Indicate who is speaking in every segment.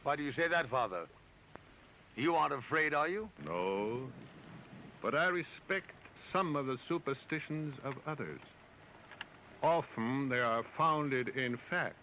Speaker 1: Why do you say that, Father? You aren't afraid, are you?
Speaker 2: No, but I respect some of the superstitions of others. Often they are founded in fact.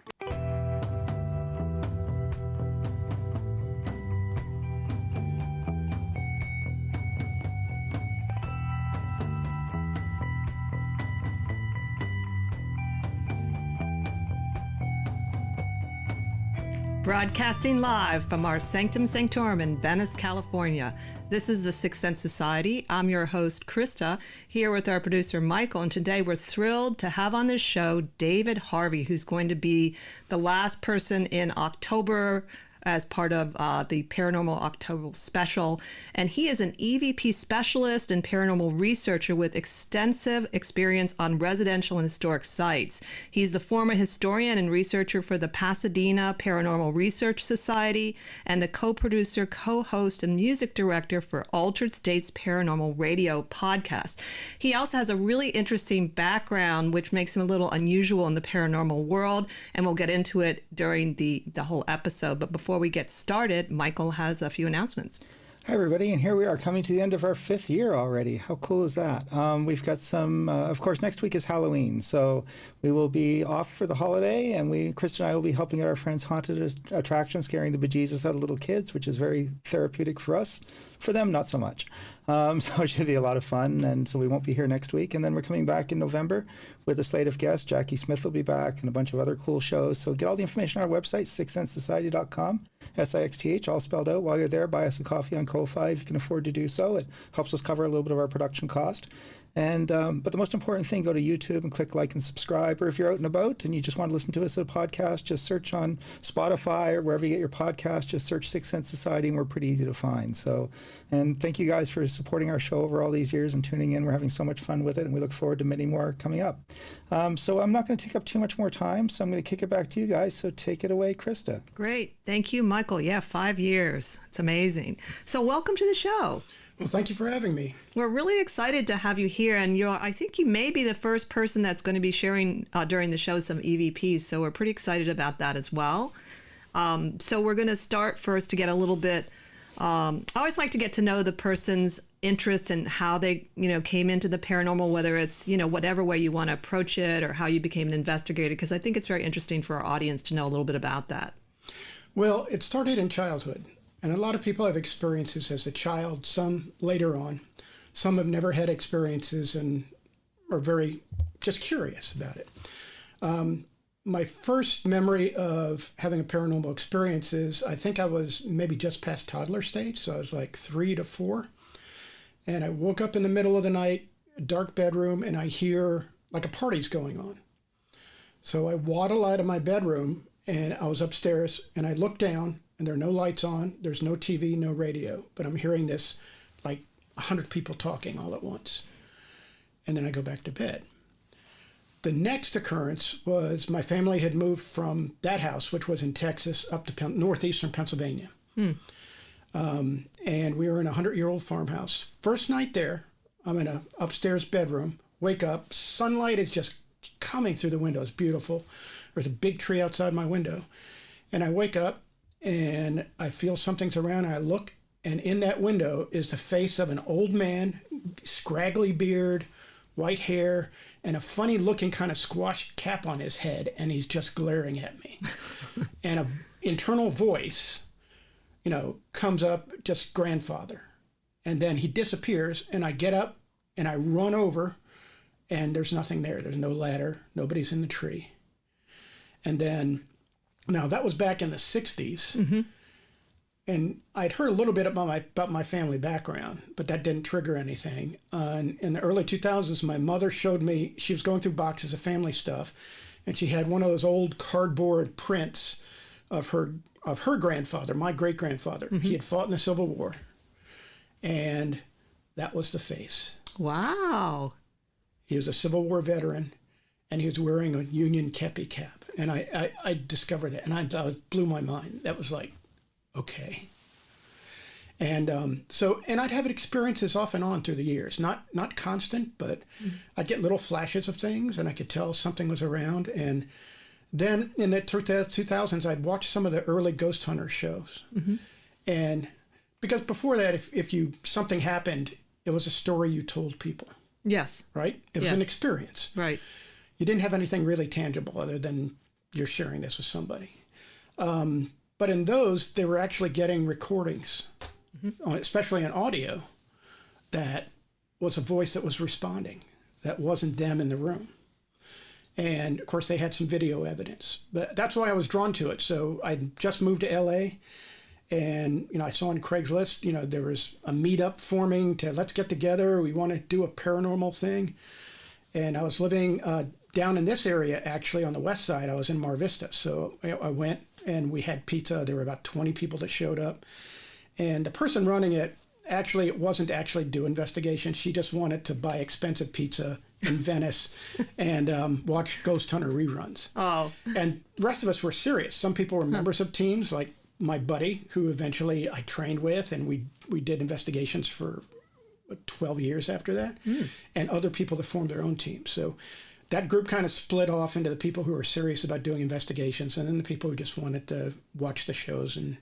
Speaker 3: Broadcasting live from our Sanctum Sanctorum in Venice, California. This is the Sixth Sense Society. I'm your host, Krista, here with our producer, Michael, and today we're thrilled to have on this show David Harvey, who's going to be the last person in October as part of the Paranormal October special. And he is an EVP specialist and paranormal researcher with extensive experience on residential and historic sites. He's the former historian and researcher for the Pasadena Paranormal Research Society and the co-producer, co-host, and music director for Altered States Paranormal Radio podcast. He also has a really interesting background, which makes him a little unusual in the paranormal world, and we'll get into it during the whole episode. But before we get started, Michael has a few announcements.
Speaker 4: Hi, everybody, and here we are coming to the end of our 5th year already. How cool is that? We've got some, of course, next week is Halloween, so we will be off for the holiday, and Krista and I will be helping out our friends' haunted attraction, scaring the bejesus out of little kids, which is very therapeutic for us. For them, not so much. So it should be a lot of fun, and so we won't be here next week. And then we're coming back in November with a slate of guests. Jackie Smith will be back and a bunch of other cool shows. So get all the information on our website, sixthsensesociety.com, SIXTH, all spelled out. While you're there, buy us a coffee on Ko-Fi if you can afford to do so. It helps us cover a little bit of our production cost. And but the most important thing, go to YouTube and click like and subscribe. Or if you're out and about and you just want to listen to us at a podcast, just search on Spotify or wherever you get your podcast. Just search Sixth Sense Society, and we're pretty easy to find. So, and thank you guys for supporting our show over all these years and tuning in. We're having so much fun with it, and we look forward to many more coming up. So I'm not going to take up too much more time, so I'm going to kick it back to you guys. So take it away, Krista.
Speaker 3: Great. Thank you, Michael. Yeah, 5 years. It's amazing. So welcome to the show.
Speaker 5: Well, thank you for having me.
Speaker 3: We're really excited to have you here, and I think you may be the first person that's going to be sharing during the show some EVPs, so we're pretty excited about that as well. So we're going to start first to get a little bit, I always like to get to know the person's interest and how they, came into the paranormal, whether it's, whatever way you want to approach it or how you became an investigator, because I think it's very interesting for our audience to know a little bit about that.
Speaker 5: Well, it started in childhood. And a lot of people have experiences as a child, some later on. Some have never had experiences and are very just curious about it. My first memory of having a paranormal experience is, I think I was maybe just past toddler stage, so I was like 3 to 4. And I woke up in the middle of the night, a dark bedroom, and I hear like a party's going on. So I waddle out of my bedroom, and I was upstairs, and I look down, and there are no lights on, there's no TV, no radio, but I'm hearing this like 100 people talking all at once. And then I go back to bed. The next occurrence was my family had moved from that house, which was in Texas, up to northeastern Pennsylvania. And we were in a 100-year-old farmhouse. First night there, I'm in an upstairs bedroom, wake up, sunlight is just coming through the window, it's beautiful. There's a big tree outside my window. And I wake up, and I feel something's around, and I look, and in that window is the face of an old man, scraggly beard, white hair, and a funny-looking kind of squash cap on his head, and he's just glaring at me. And an internal voice, comes up, just grandfather. And then he disappears, and I get up, and I run over, and there's nothing there. There's no ladder. Nobody's in the tree. And then... Now, that was back in the 60s, and I'd heard a little bit about my family background, but that didn't trigger anything. In the early 2000s, my mother showed me, she was going through boxes of family stuff, and she had one of those old cardboard prints of her grandfather, my great-grandfather. He had fought in the Civil War, and that was the face.
Speaker 3: Wow.
Speaker 5: He was a Civil War veteran, and he was wearing a Union kepi cap. And I discovered that, and I blew my mind. That was like, okay. And and I'd have experiences off and on through the years, not constant, but I'd get little flashes of things, and I could tell something was around. And Then in the 2000s, I'd watched some of the early ghost hunter shows. And because before that, if something happened, it was a story you told people,
Speaker 3: Yes.
Speaker 5: right? It was an experience.
Speaker 3: Right.
Speaker 5: You didn't have anything really tangible other than you're sharing this with somebody. But in those, they were actually getting recordings, especially in audio, that was a voice that was responding, that wasn't them in the room. And of course, they had some video evidence, but that's why I was drawn to it. So I just moved to LA, and I saw on Craigslist, there was a meetup forming to let's get together. We want to do a paranormal thing. And I was living down in this area, actually on the west side. I was in Mar Vista. So I went and we had pizza. There were about 20 people that showed up. And the person running it, actually, it wasn't actually do investigation. She just wanted to buy expensive pizza in Venice and watch Ghost Hunter reruns.
Speaker 3: Oh.
Speaker 5: And the rest of us were serious. Some people were members of teams, like my buddy, who eventually I trained with, and we did investigations for 12 years after that, and other people that formed their own teams. So that group kind of split off into the people who were serious about doing investigations, and then the people who just wanted to watch the shows and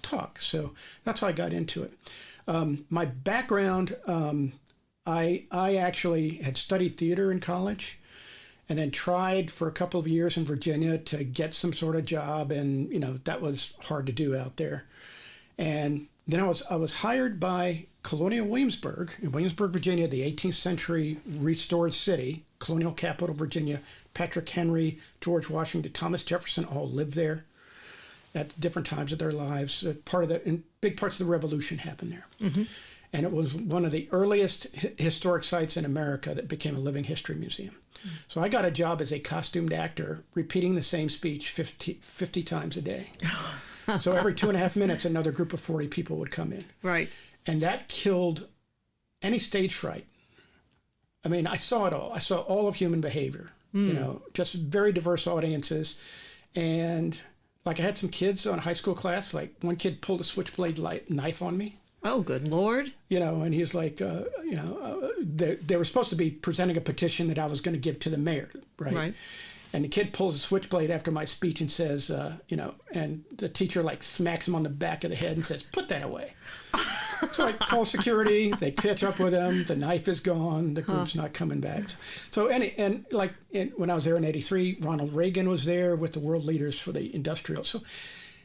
Speaker 5: talk. So that's how I got into it. My background, I actually had studied theater in college, and then tried for a couple of years in Virginia to get some sort of job, and that was hard to do out there. And then I was hired by Colonial Williamsburg in Williamsburg, Virginia, the 18th century restored city, colonial capital Virginia. Patrick Henry, George Washington, Thomas Jefferson all lived there at different times of their lives. Big parts of the Revolution happened there. And it was one of the earliest historic sites in America that became a living history museum. So I got a job as a costumed actor, repeating the same speech 50 times a day. So every 2.5 minutes, another group of 40 people would come in.
Speaker 3: Right.
Speaker 5: And that killed any stage fright. I mean, I saw it all. I saw all of human behavior, just very diverse audiences. And like I had some kids on a high school class, like one kid pulled a switchblade knife on me.
Speaker 3: Oh, good Lord.
Speaker 5: And he's like, they were supposed to be presenting a petition that I was going to give to the mayor, right? And the kid pulls a switchblade after my speech and says, and the teacher smacks him on the back of the head and says, "Put that away." So I call security, they catch up with him, the knife is gone, the group's not coming back. So, when I was there in 83, Ronald Reagan was there with the world leaders for the industrial. So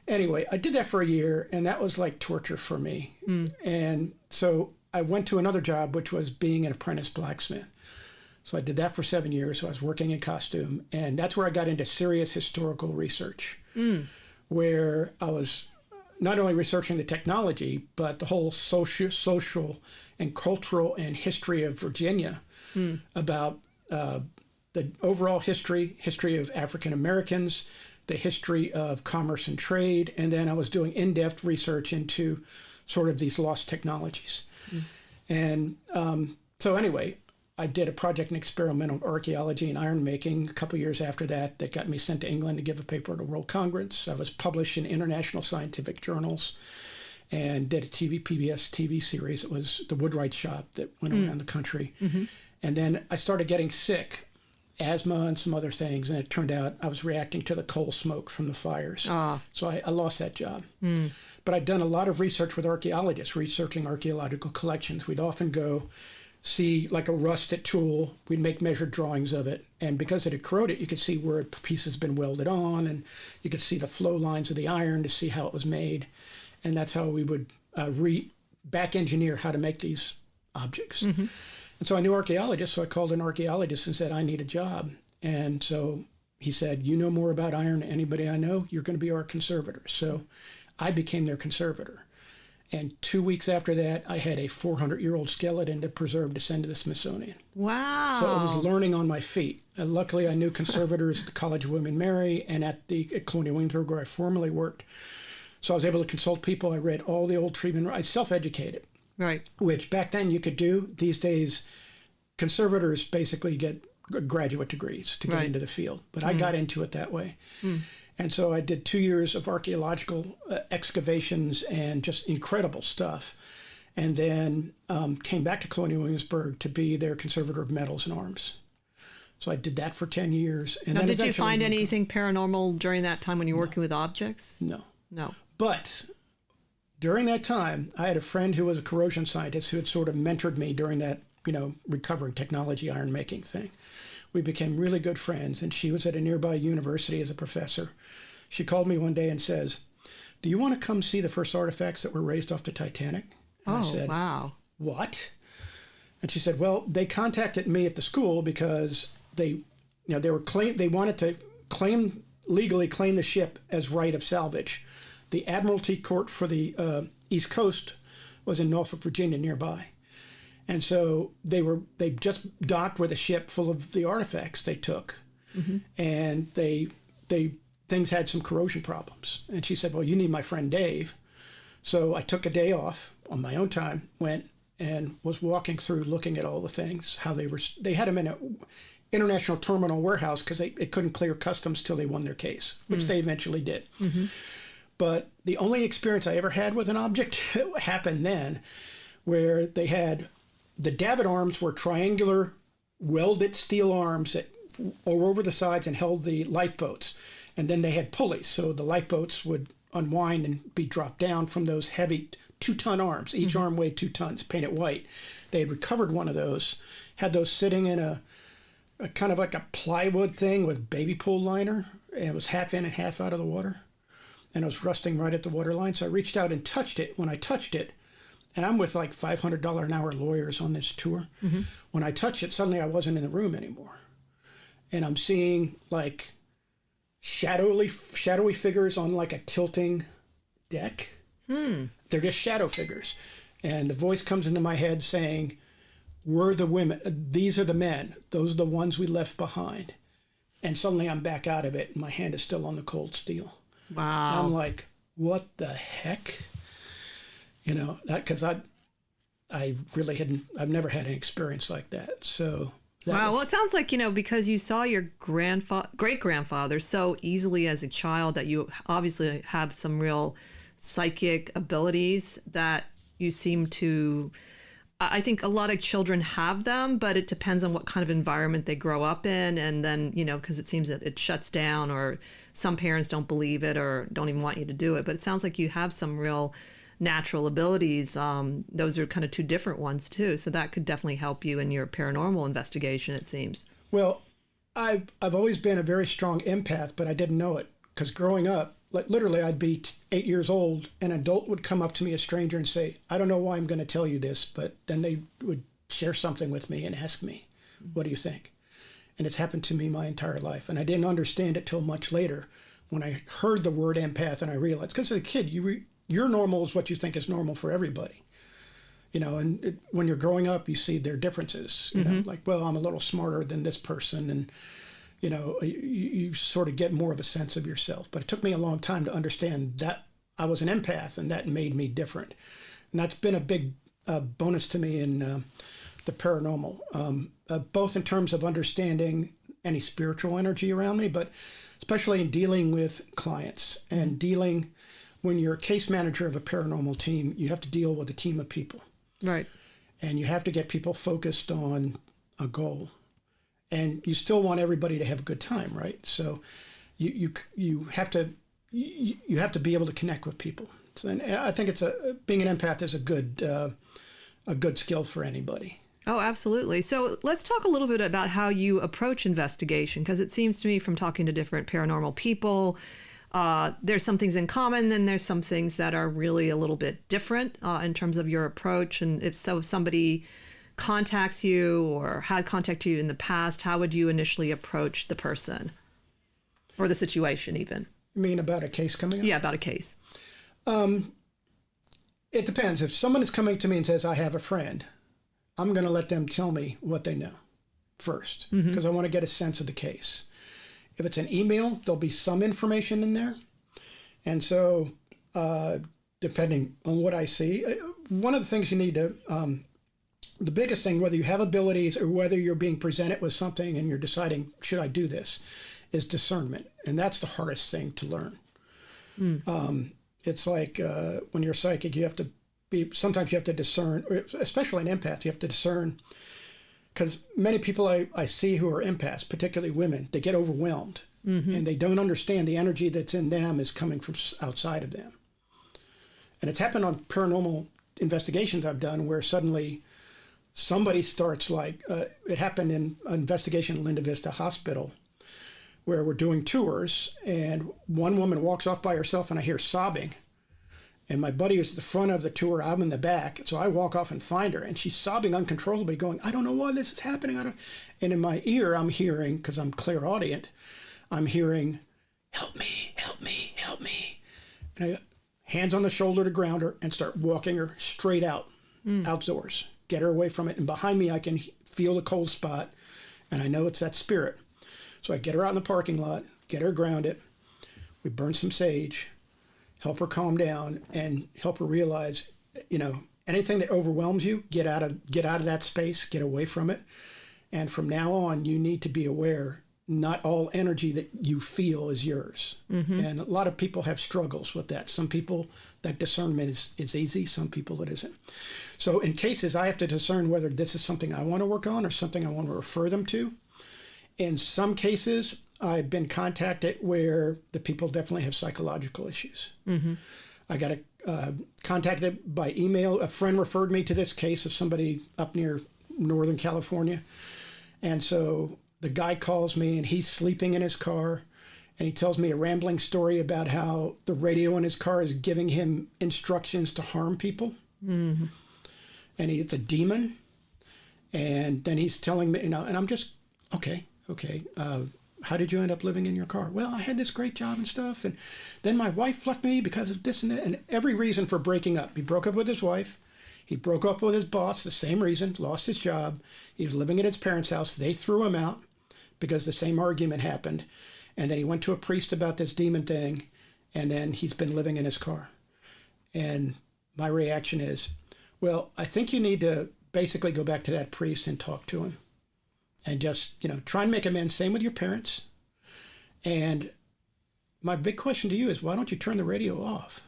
Speaker 5: anyway, I did that for a year, and that was like torture for me. And so I went to another job, which was being an apprentice blacksmith. So I did that for 7 years. So I was working in costume, and that's where I got into serious historical research, where I was not only researching the technology, but the whole social and cultural and history of Virginia, about the overall history of African Americans, the history of commerce and trade, and then I was doing in-depth research into sort of these lost technologies. And so anyway, I did a project in experimental archaeology and iron making a couple years after that got me sent to England to give a paper at a World Congress. I was published in international scientific journals and did a PBS TV series. It was the Woodwright Shop that went around the country. And then I started getting sick, asthma and some other things, and it turned out I was reacting to the coal smoke from the fires. So I lost that job. But I'd done a lot of research with archaeologists, researching archaeological collections. We'd often go see like a rusted tool, we'd make measured drawings of it, and because it had corroded, you could see where a piece has been welded on, and you could see the flow lines of the iron to see how it was made. And that's how we would back engineer how to make these objects. And so I knew archaeologists, so I called an archaeologist and said, "I need a job." And so he said, "You know more about iron than anybody I know, you're going to be our conservator." So I became their conservator. And 2 weeks after that, I had a 400-year-old skeleton to preserve to send to the Smithsonian.
Speaker 3: Wow.
Speaker 5: So I was learning on my feet. And luckily, I knew conservators at the College of William and Mary and at Colonial Williamsburg, where I formerly worked. So I was able to consult people. I read all the old treatment. I self-educated.
Speaker 3: Right.
Speaker 5: Which back then you could do. These days, conservators basically get graduate degrees to get into the field. But I got into it that way. And so I did 2 years of archaeological excavations and just incredible stuff. And then came back to Colonial Williamsburg to be their conservator of medals and arms. So I did that for 10 years. And
Speaker 3: Now,
Speaker 5: then
Speaker 3: did you
Speaker 5: eventually
Speaker 3: find
Speaker 5: moved on.
Speaker 3: anything paranormal during that time when you were working with objects?
Speaker 5: No.
Speaker 3: No.
Speaker 5: But during that time, I had a friend who was a corrosion scientist who had sort of mentored me during that, recovering technology iron making thing. We became really good friends, and she was at a nearby university as a professor. She called me one day and says, "Do you want to come see the first artifacts that were raised off the Titanic?" And I said,
Speaker 3: wow.
Speaker 5: "What?" And she said, "Well, they contacted me at the school because they wanted to legally claim the ship as right of salvage. The Admiralty Court for the East Coast was in Norfolk, Virginia, nearby, and so they just docked with a ship full of the artifacts they took, and they things had some corrosion problems. And she said, 'Well, you need my friend Dave.' So I took a day off on my own time, went and was walking through, looking at all the things, how they had them in a international terminal warehouse because they couldn't clear customs till they won their case, which they eventually did. But the only experience I ever had with an object happened then, where they had the davit arms were triangular welded steel arms that were over the sides and held the lifeboats. And then they had pulleys, so the lifeboats would unwind and be dropped down from those heavy 2-ton arms. Each arm weighed 2 tons, painted white. They had recovered one of those, had those sitting in a kind of like a plywood thing with baby pool liner, and it was half in and half out of the water. And it was rusting right at the water line. So I reached out and touched it. When I touched it, and I'm with like $500 an hour lawyers on this tour. When I touched it, suddenly I wasn't in the room anymore. And I'm seeing like shadowy figures on like a tilting deck. They're just shadow figures. And the voice comes into my head saying, "We're the women. These are the men. Those are the ones we left behind." And suddenly I'm back out of it, and my hand is still on the cold steel.
Speaker 3: Wow.
Speaker 5: And I'm like, what the heck? Because I really I've never had an experience like that. So
Speaker 3: Wow. Well, it sounds like, because you saw your great-grandfather so easily as a child that you obviously have some real psychic abilities that you seem to, I think a lot of children have them, but it depends on what kind of environment they grow up in. And then, because it seems that it shuts down, or some parents don't believe it or don't even want you to do it. But it sounds like you have some real natural abilities. Those are kind of two different ones too. So that could definitely help you in your paranormal investigation, it seems.
Speaker 5: Well, I've always been a very strong empath, but I didn't know it because growing up, like literally I'd be 8 years old, an adult would come up to me, a stranger, and say, "I don't know why I'm going to tell you this," but then they would share something with me and ask me, "What do you think?" And it's happened to me my entire life. And I didn't understand it till much later when I heard the word empath, and I realized, because as a kid, your normal is what you think is normal for everybody. When you're growing up, you see their differences, like, well, I'm a little smarter than this person. And, you sort of get more of a sense of yourself. But it took me a long time to understand that I was an empath, and that made me different. And that's been a big bonus to me in the paranormal, both in terms of understanding any spiritual energy around me, but especially in dealing with clients and when you're a case manager of a paranormal team, you have to deal with a team of people.
Speaker 3: Right.
Speaker 5: And you have to get people focused on a goal. And you still want everybody to have a good time, right? So you have to be able to connect with people. So, and I think being an empath is a good skill for anybody.
Speaker 3: Oh, absolutely. So let's talk a little bit about how you approach investigation, because it seems to me from talking to different paranormal people, there's some things in common, then there's some things that are really a little bit different in terms of your approach. And if somebody contacts you or had contacted you in the past, how would you initially approach the person or the situation even?
Speaker 5: You mean about a case coming up?
Speaker 3: Yeah, about a case.
Speaker 5: It depends. If someone is coming to me and says, "I have a friend," I'm going to let them tell me what they know first, because I want to get a sense of the case. If it's an email, there'll be some information in there. And so, depending on what I see, one of the things you need to, the biggest thing, whether you have abilities or whether you're being presented with something and you're deciding, should I do this, is discernment. And that's the hardest thing to learn. It's like when you're psychic, sometimes you have to discern, especially an empath, you have to discern because many people I see who are empaths, particularly women, they get overwhelmed and they don't understand the energy that's in them is coming from outside of them. And it's happened on paranormal investigations I've done where suddenly somebody starts like, it happened in an investigation at Linda Vista Hospital where we're doing tours and one woman walks off by herself and I hear sobbing. And my buddy is at the front of the tour, I'm in the back. So I walk off and find her and she's sobbing uncontrollably going, I don't know why this is happening. And in my ear, I'm hearing, because I'm clairaudient, I'm hearing, help me, help me, help me. And I go, hands on the shoulder to ground her and start walking her straight out, outdoors, get her away from it. And behind me, I can feel the cold spot and I know it's that spirit. So I get her out in the parking lot, get her grounded. We burn some sage, help her calm down and help her realize, anything that overwhelms you, get out of that space, get away from it. And from now on, you need to be aware not all energy that you feel is yours. And a lot of people have struggles with that. Some people, that discernment is easy. Some people it isn't. So in cases, I have to discern whether this is something I want to work on or something I want to refer them to. In some cases, I've been contacted where the people definitely have psychological issues. I got contacted by email. A friend referred me to this case of somebody up near Northern California. And so the guy calls me and he's sleeping in his car and he tells me a rambling story about how the radio in his car is giving him instructions to harm people. And it's a demon. And then he's telling me, and I'm just, okay. How did you end up living in your car? Well, I had this great job and stuff. And then my wife left me because of this and that. And every reason for breaking up. He broke up with his wife. He broke up with his boss, the same reason, lost his job. He was living at his parents' house. They threw him out because the same argument happened. And then he went to a priest about this demon thing. And then he's been living in his car. And my reaction is, well, I think you need to basically go back to that priest and talk to him. And just, try and make amends. Same with your parents. And my big question to you is, why don't you turn the radio off?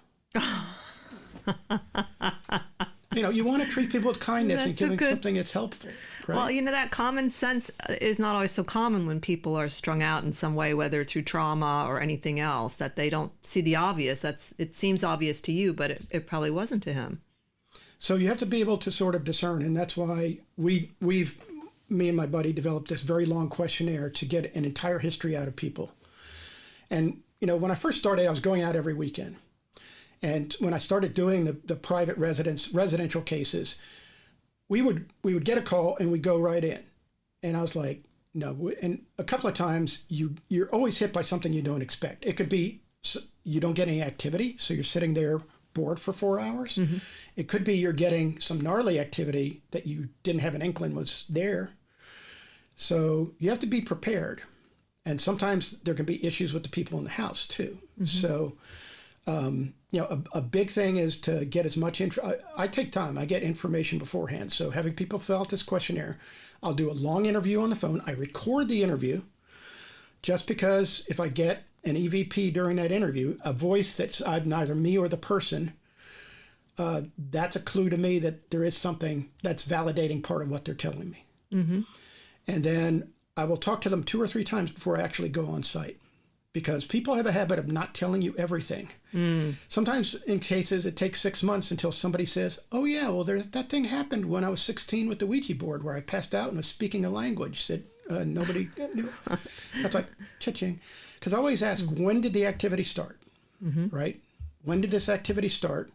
Speaker 5: You want to treat people with kindness and give them something that's helpful. Right?
Speaker 3: Well, that common sense is not always so common when people are strung out in some way, whether through trauma or anything else, that they don't see the obvious. It seems obvious to you, but it probably wasn't to him.
Speaker 5: So you have to be able to sort of discern. And that's why me and my buddy developed this very long questionnaire to get an entire history out of people. And, when I first started, I was going out every weekend. And when I started doing the private residential cases, we would get a call and we'd go right in. And I was like, no. And a couple of times you're always hit by something you don't expect. It could be you don't get any activity, so you're sitting there bored for 4 hours. It could be you're getting some gnarly activity that you didn't have an inkling was there. So you have to be prepared. And sometimes there can be issues with the people in the house too. So, a big thing is to get as much info. I take time. I get information beforehand. So having people fill out this questionnaire, I'll do a long interview on the phone. I record the interview just because if I get an EVP during that interview, a voice that's neither me or the person, that's a clue to me that there is something that's validating part of what they're telling me. And then I will talk to them 2 or 3 times before I actually go on site, because people have a habit of not telling you everything. Sometimes in cases it takes 6 months until somebody says, oh yeah, well that thing happened when I was 16 with the Ouija board where I passed out and was speaking a language that nobody knew. That's like, cha-ching. Because I always ask, when did the activity start, right? When did this activity start?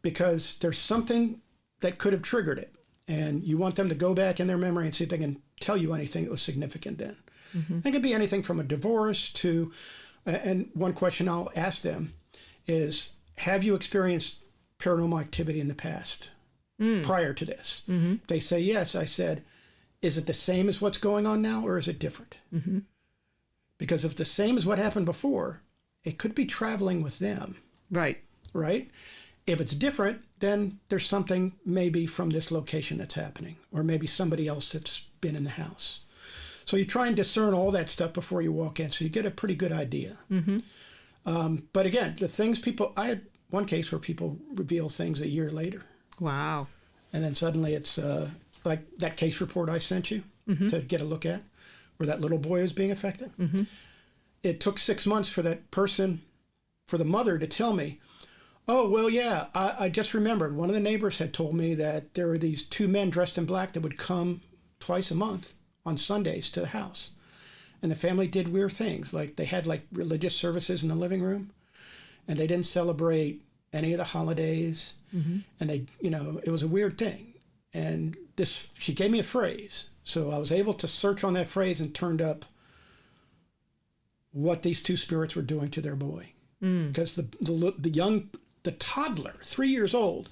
Speaker 5: Because there's something that could have triggered it. And you want them to go back in their memory and see if they can tell you anything that was significant then. It could be anything from a divorce to, and one question I'll ask them is, have you experienced paranormal activity in the past prior to this? If they say yes, I said, is it the same as what's going on now or is it different? Because if the same as what happened before, it could be traveling with them. Right. If it's different, then there's something maybe from this location that's happening, or maybe somebody else that's been in the house. So you try and discern all that stuff before you walk in, so you get a pretty good idea. But again, I had one case where people reveal things a year later.
Speaker 3: Wow.
Speaker 5: And then suddenly it's, like that case report I sent you to get a look at, where that little boy was being affected. It took 6 months for that person, for the mother to tell me, oh, well, yeah, I just remembered. One of the neighbors had told me that there were these two men dressed in black that would come twice a month on Sundays to the house. And the family did weird things. Like they had like religious services in the living room, and they didn't celebrate any of the holidays. And they, you know, it was a weird thing. And she gave me a phrase. So I was able to search on that phrase and turned up what these two spirits were doing to their boy. Because the toddler, 3 years old,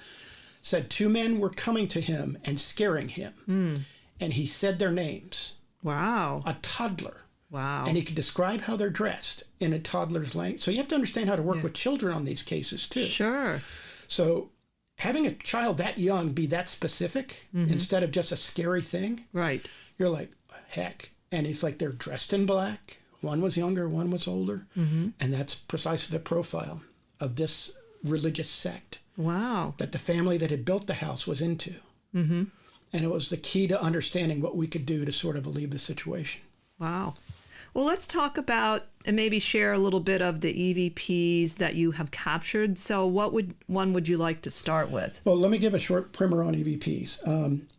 Speaker 5: said two men were coming to him and scaring him. And he said their names.
Speaker 3: Wow.
Speaker 5: A toddler.
Speaker 3: Wow.
Speaker 5: And he could describe how they're dressed in a toddler's language. So you have to understand how to work with children on these cases too.
Speaker 3: Sure.
Speaker 5: So having a child that young be that specific instead of just a scary thing.
Speaker 3: Right.
Speaker 5: You're like, heck. And he's like, they're dressed in black. One was younger, one was older. And that's precisely the profile of this religious sect.
Speaker 3: Wow.
Speaker 5: That the family that had built the house was into. And it was the key to understanding what we could do to sort of alleviate the situation.
Speaker 3: Wow. Well, let's talk about and maybe share a little bit of the EVPs that you have captured. So what one would you like to start with?
Speaker 5: Well, let me give a short primer on EVPs.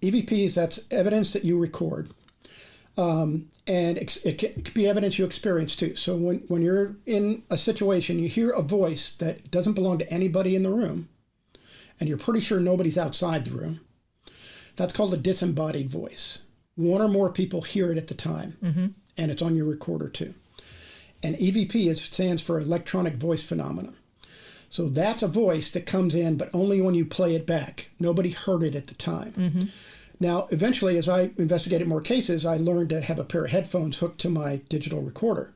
Speaker 5: EVPs, that's evidence that you record. And it could be evidence you experience too. So when you're in a situation, you hear a voice that doesn't belong to anybody in the room, and you're pretty sure nobody's outside the room, that's called a disembodied voice. One or more people hear it at the time, and it's on your recorder too. And EVP stands for electronic voice phenomenon. So that's a voice that comes in, but only when you play it back. Nobody heard it at the time. Now, eventually, as I investigated more cases, I learned to have a pair of headphones hooked to my digital recorder.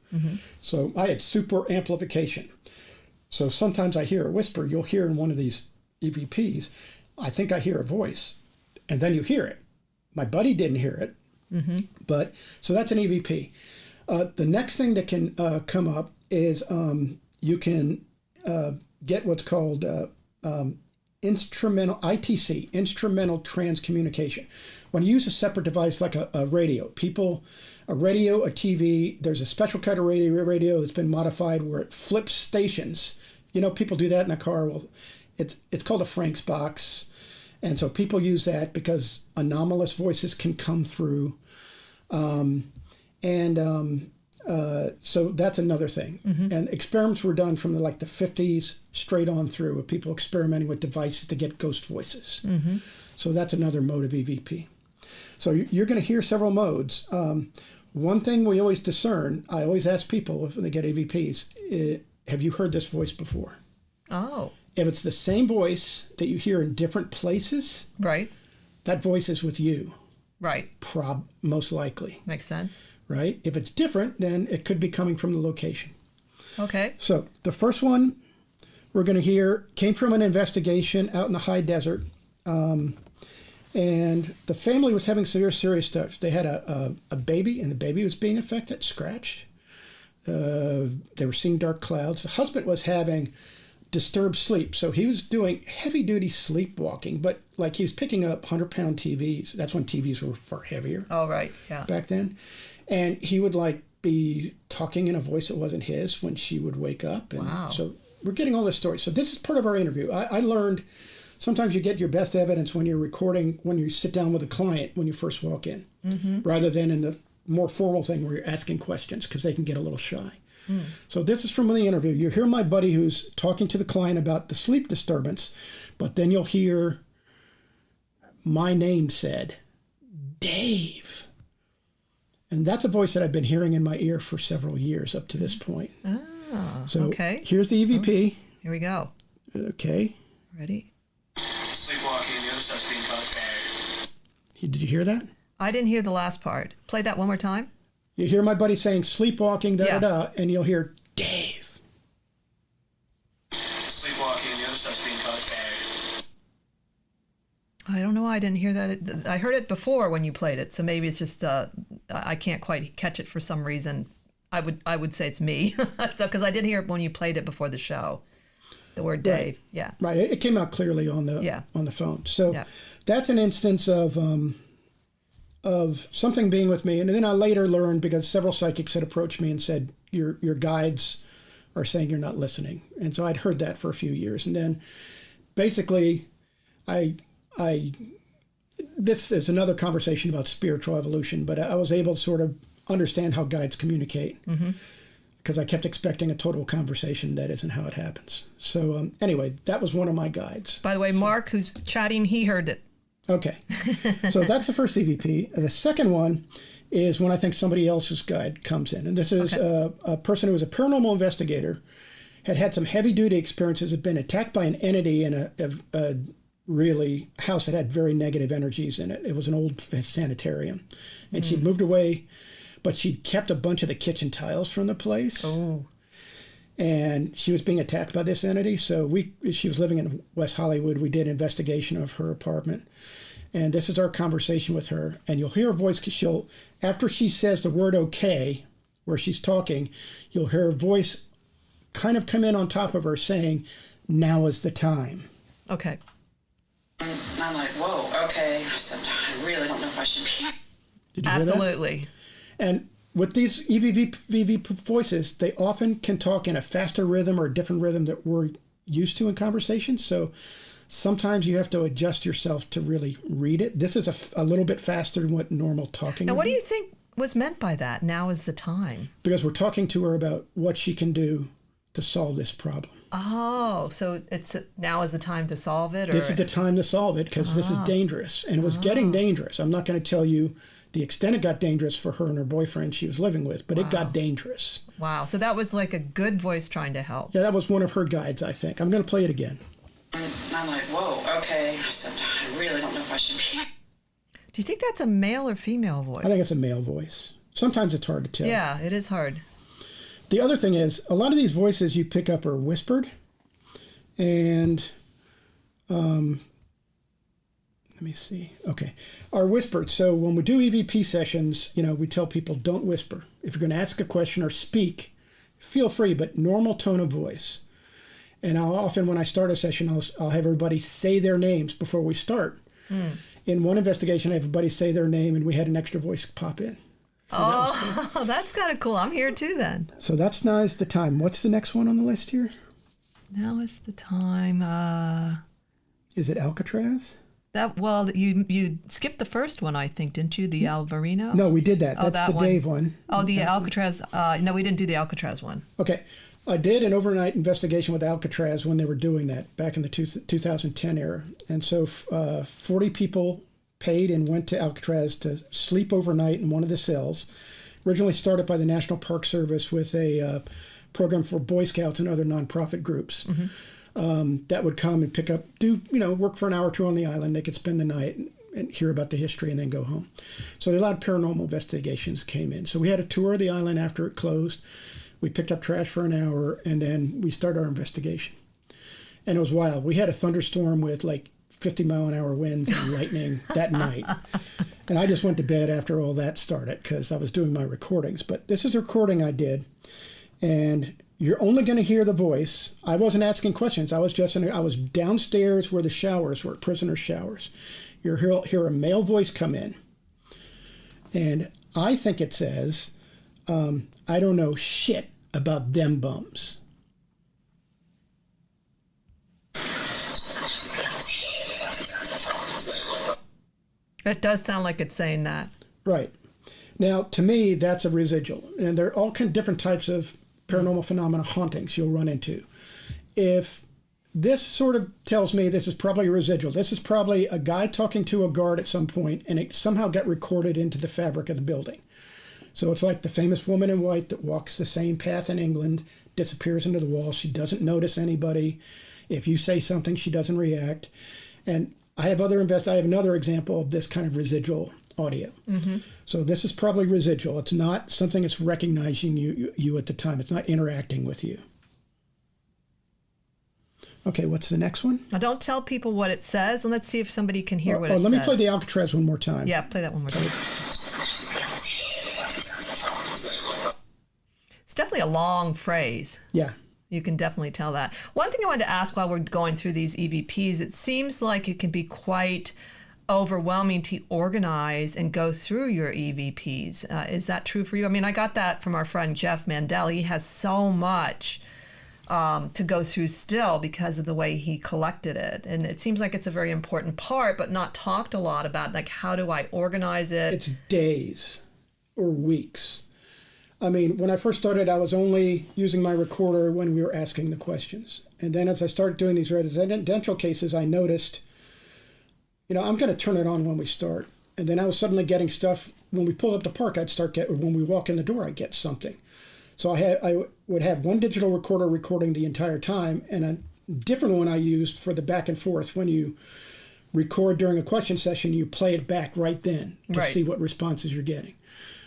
Speaker 5: So I had super amplification. So sometimes I hear a whisper. You'll hear in one of these EVPs, I think I hear a voice. And then you hear it. My buddy didn't hear it. But so that's an EVP. The next thing that can come up is you can get what's called instrumental ITC, instrumental transcommunication. When you use a separate device like a radio, a radio, a TV, there's a special kind of radio that's been modified where it flips stations. You know, people do that in a car. Well, it's called a Frank's box. And so people use that because anomalous voices can come through. So that's another thing. And experiments were done from the 50s straight on through with people experimenting with devices to get ghost voices. So that's another mode of EVP. So you're going to hear several modes. One thing we always discern, I always ask people when they get EVPs, have you heard this voice before?
Speaker 3: Oh.
Speaker 5: If it's the same voice that you hear in different places,
Speaker 3: Right.
Speaker 5: that voice is with you.
Speaker 3: Right.
Speaker 5: Most likely.
Speaker 3: Makes sense.
Speaker 5: Right? If it's different, then it could be coming from the location.
Speaker 3: Okay.
Speaker 5: So the first one we're going to hear came from an investigation out in the high desert. And the family was having serious stuff. They had a baby, and the baby was being affected, scratched. They were seeing dark clouds. The husband was having disturbed sleep. So he was doing heavy-duty sleepwalking, but he was picking up 100-pound TVs. That's when TVs were far heavier.
Speaker 3: Oh, right. Yeah.
Speaker 5: Back then. And he would be talking in a voice that wasn't his when she would wake up. And
Speaker 3: wow.
Speaker 5: So we're getting all this story. So this is part of our interview. I learned sometimes you get your best evidence when you're recording, when you sit down with a client when you first walk in, rather than in the more formal thing where you're asking questions because they can get a little shy. So this is from the interview. You hear my buddy who's talking to the client about the sleep disturbance, but then you'll hear my name said, Dave. And that's a voice that I've been hearing in my ear for several years up to this point. So
Speaker 3: okay.
Speaker 5: Here's the EVP.
Speaker 3: Here we go.
Speaker 5: Okay.
Speaker 3: Ready?
Speaker 6: Sleepwalking, the other stuff's being caused by...
Speaker 5: Did you hear that?
Speaker 3: I didn't hear the last part. Play that one more time.
Speaker 5: You hear my buddy saying sleepwalking, da-da-da, and you'll hear Dave.
Speaker 6: Sleepwalking, the other stuff's being caused by...
Speaker 3: I don't know why I didn't hear that. I heard it before when you played it, so maybe it's just I can't quite catch it for some reason. I would say it's me, so because I didn't hear it when you played it before the show. The word Dave,
Speaker 5: right.
Speaker 3: Yeah.
Speaker 5: Right, it came out clearly on the phone. So that's an instance of of something being with me. And then I later learned, because several psychics had approached me and said, your guides are saying you're not listening. And so I'd heard that for a few years. And then basically this is another conversation about spiritual evolution, but I was able to sort of understand how guides communicate, because I kept expecting a total conversation. That isn't how it happens. So anyway, that was one of my guides.
Speaker 3: By the way, Mark, who's chatting, he heard it.
Speaker 5: Okay. So that's the first EVP. The second one is when I think somebody else's guide comes in. And this is a person who was a paranormal investigator, had some heavy-duty experiences, had been attacked by an entity in a really house that had very negative energies in it. It was an old sanitarium. And she'd moved away, but she'd kept a bunch of the kitchen tiles from the place.
Speaker 3: Oh.
Speaker 5: And she was being attacked by this entity. So she was living in West Hollywood. We did an investigation of her apartment. And this is our conversation with her. And you'll hear her voice, because after she says the word okay, where she's talking, you'll hear her voice kind of come in on top of her saying, "Now is the time."
Speaker 3: Okay.
Speaker 7: And I'm like, whoa, okay. I said, I really don't know if I should.
Speaker 5: Did you hear that?
Speaker 3: Absolutely.
Speaker 5: And with these EVP voices, they often can talk in a faster rhythm or a different rhythm that we're used to in conversations. So sometimes you have to adjust yourself to really read it. This is a little bit faster than what normal talking
Speaker 3: Now,
Speaker 5: would
Speaker 3: what do
Speaker 5: be.
Speaker 3: you think was meant by that? Now is the time.
Speaker 5: Because we're talking to her about what she can do to solve this problem.
Speaker 3: Oh, so now is the time to solve it? Or?
Speaker 5: This is the time to solve it, because this is dangerous. And it was getting dangerous. I'm not going to tell you the extent it got dangerous for her and her boyfriend she was living with, but it got dangerous.
Speaker 3: Wow. So that was like a good voice trying to help.
Speaker 5: Yeah, that was one of her guides, I think. I'm going to play it again.
Speaker 7: And I'm like, whoa, okay. I said, I really don't know if I should.
Speaker 3: Do you think that's a male or female voice?
Speaker 5: I think it's a male voice. Sometimes it's hard to tell.
Speaker 3: Yeah, it is hard.
Speaker 5: The other thing is, a lot of these voices you pick up are whispered. And let me see. Okay. Are whispered. So when we do EVP sessions, we tell people don't whisper. If you're going to ask a question or speak, feel free, but normal tone of voice. And I'll often, when I start a session, I'll have everybody say their names before we start. In one investigation, I have everybody say their name, and we had an extra voice pop in. So
Speaker 3: that's kind of cool. I'm here too then.
Speaker 5: So that's now is the time. What's the next one on the list here?
Speaker 3: Now is the time.
Speaker 5: Is it Alcatraz?
Speaker 3: You skipped the first one, I think, didn't you? The Alvarino?
Speaker 5: No, we did that.
Speaker 3: Oh,
Speaker 5: That's
Speaker 3: that
Speaker 5: the
Speaker 3: one.
Speaker 5: Dave one.
Speaker 3: Oh, the Alcatraz. No, we didn't do the Alcatraz one.
Speaker 5: Okay. I did an overnight investigation with Alcatraz when they were doing that back in the 2010 era. And so 40 people paid and went to Alcatraz to sleep overnight in one of the cells. Originally started by the National Park Service with a program for Boy Scouts and other nonprofit groups that would come and pick up, work for an hour or two on the island. They could spend the night and hear about the history and then go home. So a lot of paranormal investigations came in. So we had a tour of the island after it closed. We picked up trash for an hour, and then we started our investigation. And it was wild. We had a thunderstorm with like 50-mile-an-hour winds and lightning that night. And I just went to bed after all that started because I was doing my recordings. But this is a recording I did, and you're only going to hear the voice. I wasn't asking questions. I was downstairs where the showers were, prisoner showers. You'll hear a male voice come in, and I think it says, I don't know shit about them bums.
Speaker 3: It does sound like it's saying that.
Speaker 5: Right. Now, to me, that's a residual. And there are all different types of paranormal phenomena hauntings you'll run into. If this sort of tells me this is probably a residual, this is probably a guy talking to a guard at some point, and it somehow got recorded into the fabric of the building. So it's like the famous woman in white that walks the same path in England, disappears into the wall. She doesn't notice anybody. If you say something, she doesn't react. And I have another example of this kind of residual audio. Mm-hmm. So this is probably residual. It's not something that's recognizing you at the time. It's not interacting with you. Okay, what's the next one?
Speaker 3: Now, don't tell people what it says, and let's see if somebody can hear what it says.
Speaker 5: Let me play the Alcatraz one more time.
Speaker 3: Yeah, play that one more time. It's definitely a long phrase.
Speaker 5: Yeah.
Speaker 3: You can definitely tell that. One thing I wanted to ask while we're going through these EVPs, it seems like it can be quite overwhelming to organize and go through your EVPs. Is that true for you? I mean, I got that from our friend Jeff Mandel. He has so much to go through still because of the way he collected it. And it seems like it's a very important part, but not talked a lot about. Like, how do I organize it?
Speaker 5: It's days or weeks. I mean, when I first started, I was only using my recorder when we were asking the questions. And then as I started doing these residential cases, I noticed, I'm going to turn it on when we start. And then I was suddenly getting stuff. When we pull up the park, when we walk in the door, I'd get something. So I would have one digital recorder recording the entire time, and a different one I used for the back and forth. When you record during a question session, you play it back right then to see what responses you're getting.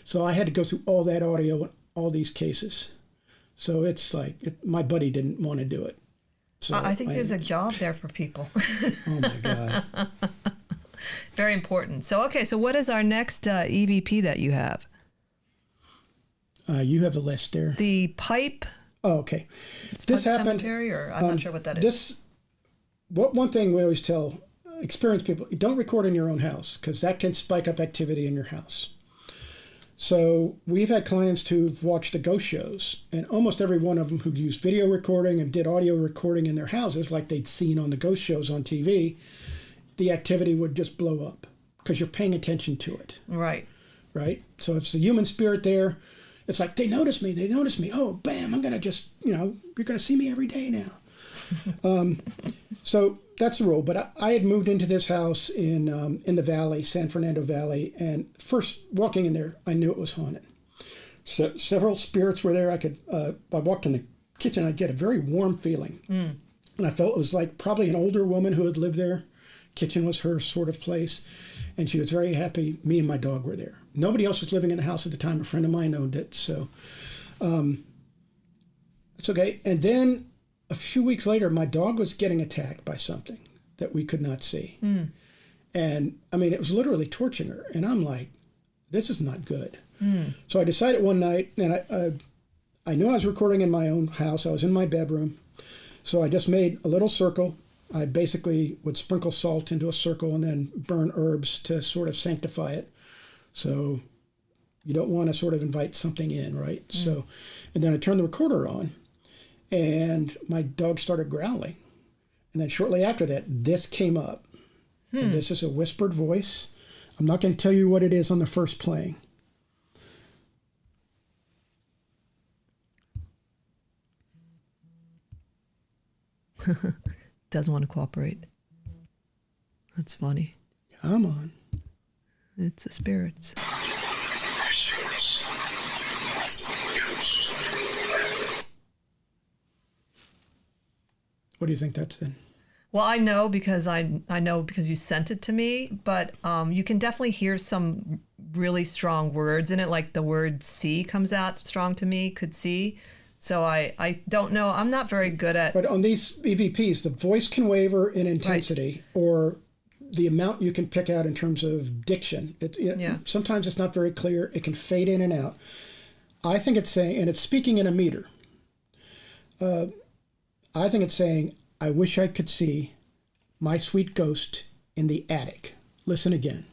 Speaker 5: So I had to go through all that audio and all these cases. So it's like, my buddy didn't want to do it. So
Speaker 3: I think there's a job there for people.
Speaker 5: Oh my God.
Speaker 3: Very important. So, okay, so what is our next EVP that you have?
Speaker 5: You have the list there.
Speaker 3: The pipe.
Speaker 5: Oh, okay.
Speaker 3: It's
Speaker 5: this happened.
Speaker 3: Or I'm not sure what that is.
Speaker 5: One thing we always tell experienced people, don't record in your own house because that can spike up activity in your house. So we've had clients who've watched the ghost shows, and almost every one of them who used video recording and did audio recording in their houses like they'd seen on the ghost shows on TV, the activity would just blow up because you're paying attention to it.
Speaker 3: Right.
Speaker 5: Right? So if it's a human spirit there, it's like, they notice me. Oh, bam, I'm going to just, you're going to see me every day now. So that's the rule. But I had moved into this house in the valley, San Fernando Valley, and first walking in there, I knew it was haunted. So several spirits were there. I walked in the kitchen, I'd get a very warm feeling. And I felt it was like probably an older woman who had lived there. Kitchen was her sort of place. And she was very happy. Me and my dog were there. Nobody else was living in the house at the time. A friend of mine owned it. So it's okay. And then a few weeks later, my dog was getting attacked by something that we could not see. And I mean, it was literally torching her. And I'm like, this is not good. So I decided one night, and I knew I was recording in my own house. I was in my bedroom. So I just made a little circle. I basically would sprinkle salt into a circle and then burn herbs to sort of sanctify it. So you don't want to sort of invite something in, right? So, and then I turned the recorder on, and my dog started growling. And then shortly after that, this came up. And this is a whispered voice. I'm not going to tell you what it is on the first playing.
Speaker 3: Doesn't want to cooperate. That's funny.
Speaker 5: Come on.
Speaker 3: It's the spirits.
Speaker 5: What do you think that's then?
Speaker 3: Well, I know because you sent it to me, but you can definitely hear some really strong words in it, like the word see comes out strong to me, could see. So I don't know. I'm not very good at...
Speaker 5: But on these EVPs, the voice can waver in intensity, or the amount you can pick out in terms of diction. Sometimes it's not very clear. It can fade in and out. I think it's saying, and it's speaking in a meter. I think it's saying, I wish I could see my sweet ghost in the attic. Listen again.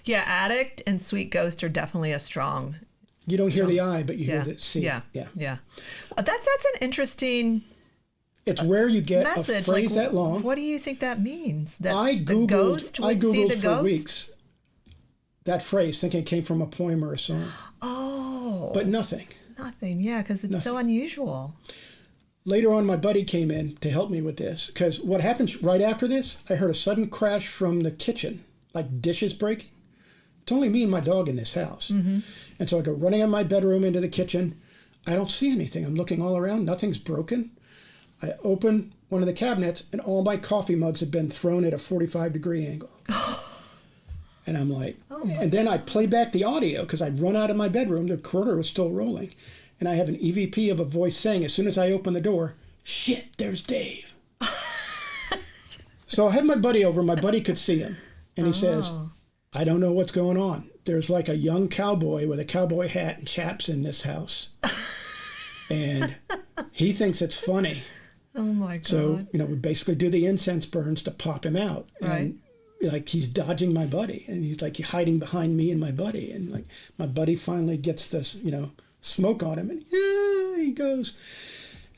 Speaker 3: Yeah, addict and sweet ghost are definitely a strong...
Speaker 5: You don't hear the I, but you hear the C.
Speaker 3: Yeah. That's an interesting...
Speaker 5: It's rare you get
Speaker 3: message.
Speaker 5: A phrase that long.
Speaker 3: What do you think that means? That
Speaker 5: I Googled
Speaker 3: the
Speaker 5: for
Speaker 3: ghost?
Speaker 5: weeks that phrase, thinking it came from a poem or a song.
Speaker 3: Oh.
Speaker 5: But nothing.
Speaker 3: Nothing, yeah, because it's so unusual.
Speaker 5: Later on, my buddy came in to help me with this, because what happens right after this, I heard a sudden crash from the kitchen, like dishes breaking. It's only me and my dog in this house. And so I go running in my bedroom into the kitchen. I don't see anything. I'm looking all around. Nothing's broken. I open one of the cabinets, and all my coffee mugs have been thrown at a 45-degree angle. And I'm like, and then I play back the audio because I'd run out of my bedroom. The recorder was still rolling. And I have an EVP of a voice saying, as soon as I open the door, shit, there's Dave. So I had my buddy over. My buddy could see him. And he says, I don't know what's going on. There's like a young cowboy with a cowboy hat and chaps in this house. And he thinks it's funny.
Speaker 3: Oh my God.
Speaker 5: So, we basically do the incense burns to pop him out.
Speaker 3: Right.
Speaker 5: And like he's dodging my buddy, and he's like hiding behind me and my buddy. And like my buddy finally gets this, smoke on him, and he goes.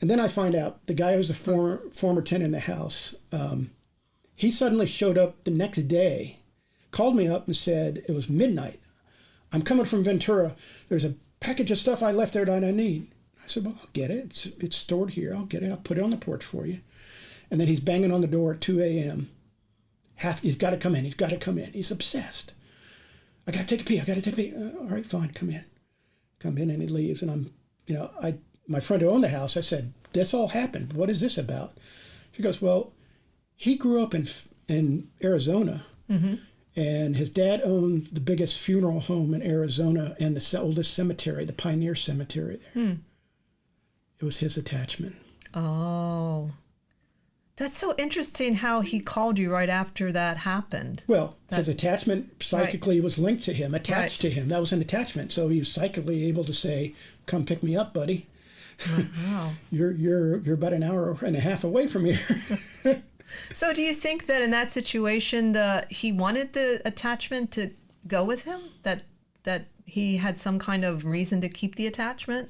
Speaker 5: And then I find out the guy who's the former tenant in the house, he suddenly showed up the next day, called me up and said, it was midnight. I'm coming from Ventura. There's a package of stuff I left there that I need. I said, well, I'll get it. It's stored here. I'll get it. I'll put it on the porch for you. And then he's banging on the door at 2 a.m. He's got to come in. He's got to come in. He's obsessed. I got to take a pee. All right, fine. Come in. Come in, and he leaves. And I'm, my friend who owned the house, I said, this all happened. What is this about? She goes, well, he grew up in Arizona. Mm-hmm. And his dad owned the biggest funeral home in Arizona and the oldest cemetery, the Pioneer Cemetery there. It was his attachment.
Speaker 3: Oh. That's so interesting how he called you right after that happened.
Speaker 5: Well, his attachment psychically was linked to him, attached to him. That was an attachment. So he was psychically able to say, come pick me up, buddy.
Speaker 3: Wow.
Speaker 5: You're about an hour and a half away from here.
Speaker 3: So do you think that in that situation, he wanted the attachment to go with him? That he had some kind of reason to keep the attachment?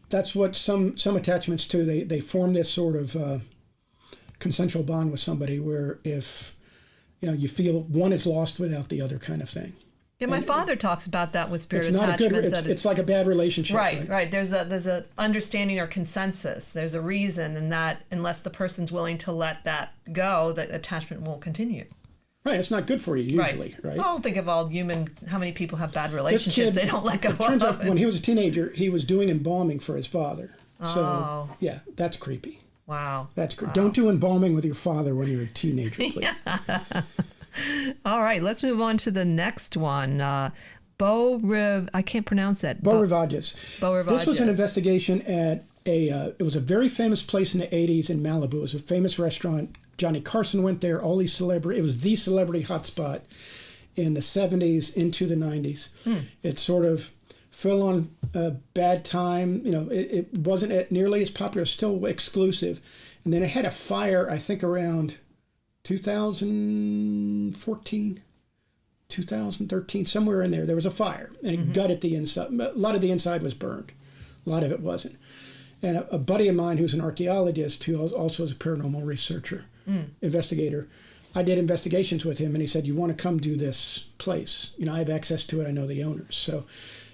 Speaker 5: That's what some attachments do. They form this sort of consensual bond with somebody where if you feel one is lost without the other kind of thing.
Speaker 3: Yeah, my father talks about that with spirit
Speaker 5: it's not
Speaker 3: attachments.
Speaker 5: a good. It's like a bad relationship.
Speaker 3: Right. There's a understanding or consensus. There's a reason, and that unless the person's willing to let that go, the attachment will continue.
Speaker 5: Right. It's not good for you usually. Right.
Speaker 3: Well, think of how many people have bad relationships they don't let go
Speaker 5: it turns
Speaker 3: of.
Speaker 5: out when he was a teenager, he was doing embalming for his father.
Speaker 3: Oh.
Speaker 5: So yeah, that's creepy.
Speaker 3: Wow.
Speaker 5: That's creepy. Don't do embalming with your father when you're a teenager, please.
Speaker 3: All right, let's move on to the next one. I can't pronounce that.
Speaker 5: Beau Rivage. This was an investigation at it was a very famous place in the 80s in Malibu. It was a famous restaurant. Johnny Carson went there. All these celebrities. It was the celebrity hotspot in the 70s into the 90s. It sort of fell on a bad time. It wasn't nearly as popular, still exclusive. And then it had a fire, I think, around 2014, 2013, somewhere in there. There was a fire, and it gutted the inside. A lot of the inside was burned. A lot of it wasn't. And a buddy of mine who's an archaeologist, who also is a paranormal researcher, investigator, I did investigations with him, and he said, you want to come do this place? I have access to it. I know the owners. So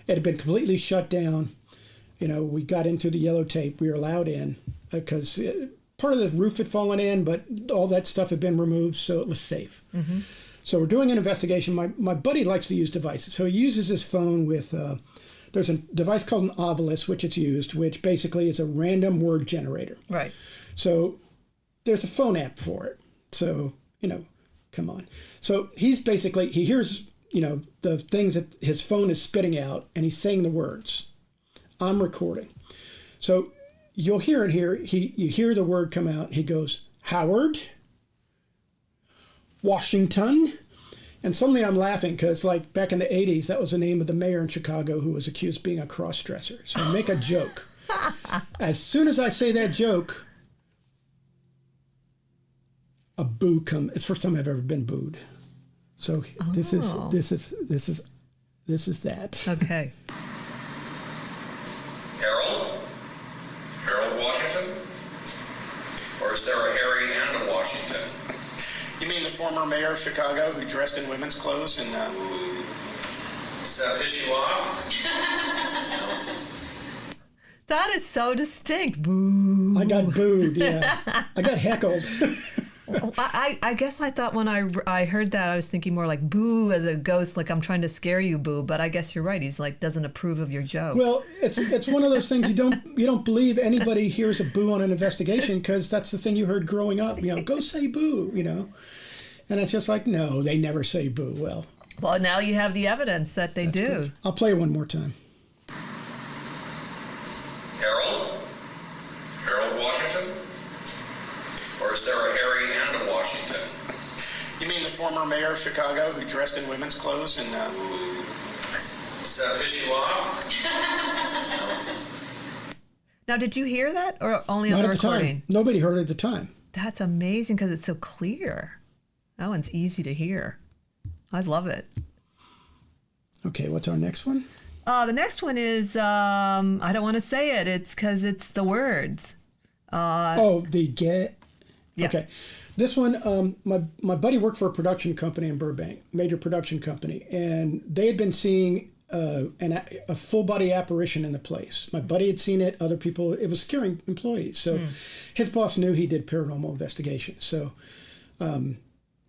Speaker 5: it had been completely shut down. We got into the yellow tape. We were allowed in because part of the roof had fallen in, but all that stuff had been removed, so it was safe. So we're doing an investigation. My buddy likes to use devices. So he uses his phone with, there's a device called an Ovilus, which it's used, which basically is a random word generator.
Speaker 3: Right.
Speaker 5: So there's a phone app for it. So, come on. So he's basically, he hears, the things that his phone is spitting out, and he's saying the words. I'm recording. So you'll hear it here. You hear the word come out. He goes, Howard, Washington. And suddenly I'm laughing because, like, back in the 80s, that was the name of the mayor in Chicago who was accused of being a cross-dresser. So I make a joke. As soon as I say that joke, a boo comes. It's the first time I've ever been booed. So this is that.
Speaker 3: Okay.
Speaker 8: Harold Washington? Or is there a Harry and a Washington?
Speaker 6: You mean the former mayor of Chicago who dressed in women's clothes and
Speaker 8: Does that piss you off?
Speaker 3: That is so distinct. Boo.
Speaker 5: I got booed, yeah. I got heckled.
Speaker 3: I guess I thought when I heard that, I was thinking more like boo as a ghost, like I'm trying to scare you, boo. But I guess you're right. He's like doesn't approve of your joke.
Speaker 5: Well, it's one of those things you don't believe anybody hears a boo on an investigation because that's the thing you heard growing up. Go say boo, And it's just like, no, they never say boo.
Speaker 3: Well, now you have the evidence that they do.
Speaker 5: Proof. I'll play it one more time.
Speaker 8: Harold Washington? Or is there a Harry and a Washington?
Speaker 6: You mean the former mayor of Chicago who dressed in women's clothes and
Speaker 8: Does that piss you off?
Speaker 3: Now, did you hear that or only on
Speaker 5: Not
Speaker 3: the
Speaker 5: at the
Speaker 3: recording?
Speaker 5: time. Nobody heard it at the time.
Speaker 3: That's amazing because it's so clear. That one's easy to hear. I love it.
Speaker 5: Okay, what's our next one?
Speaker 3: The next one is, I don't want to say it. It's because it's the words.
Speaker 5: The get.
Speaker 3: Yeah.
Speaker 5: Okay. This one, my buddy worked for a production company in Burbank, major production company, and they had been seeing a full body apparition in the place. My buddy had seen it. Other people, it was scaring employees. So his boss knew he did paranormal investigations. So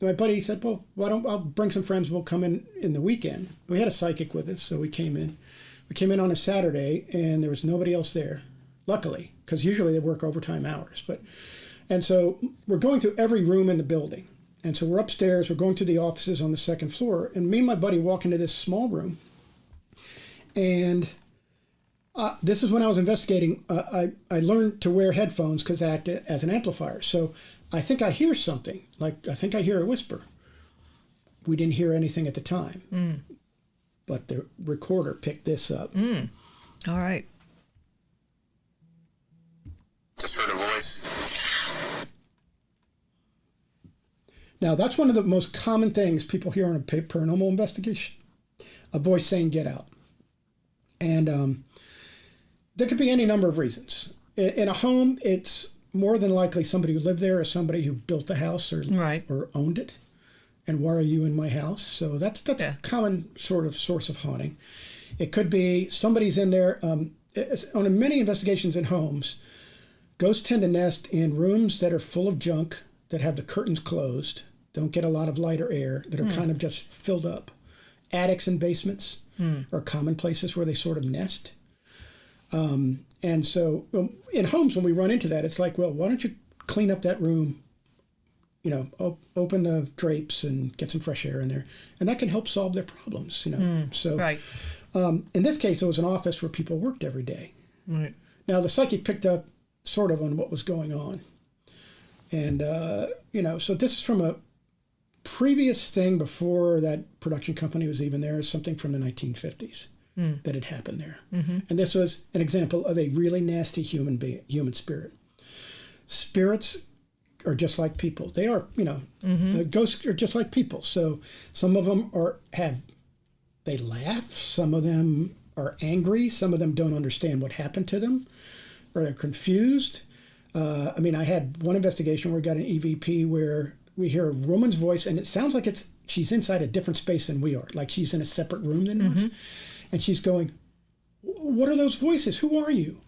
Speaker 5: my buddy said, well, why don't I'll bring some friends. We'll come in the weekend. We had a psychic with us, so we came in. We came in on a Saturday, and there was nobody else there, luckily, because usually they work overtime hours. And so we're going through every room in the building. And so we're upstairs, we're going to the offices on the second floor, and me and my buddy walk into this small room. And this is when I was investigating. I learned to wear headphones because I act as an amplifier. So I think I hear something, I think I hear a whisper. We didn't hear anything at the time. But the recorder picked this up.
Speaker 3: All right.
Speaker 6: Just heard a voice.
Speaker 5: Now, that's one of the most common things people hear on a paranormal investigation. A voice saying, get out. And there could be any number of reasons. In a home, it's more than likely somebody who lived there or somebody who built the house or owned it. And why are you in my house? So that's a common sort of source of haunting. It could be somebody's in there. On many investigations in homes, ghosts tend to nest in rooms that are full of junk, that have the curtains closed, don't get a lot of light or air, that are kind of just filled up. Attics and basements are common places where they sort of nest. And so in homes, when we run into that, it's like, well, why don't you clean up that room, open the drapes and get some fresh air in there. And that can help solve their problems, So
Speaker 3: Right.
Speaker 5: In this case, it was an office where people worked every day.
Speaker 3: Right.
Speaker 5: Now, the psychic picked up sort of on what was going on. And, so this is from a previous thing before that production company was even there, something from the 1950s that had happened there. And this was an example of a really nasty human spirit. Spirits are just like people. They are, ghosts are just like people. So some of them they laugh. Some of them are angry. Some of them don't understand what happened to them, or they're confused. I had one investigation where we got an EVP where we hear a woman's voice, and it sounds like she's inside a different space than we are, like she's in a separate room than us. And she's going, what are those voices? Who are you?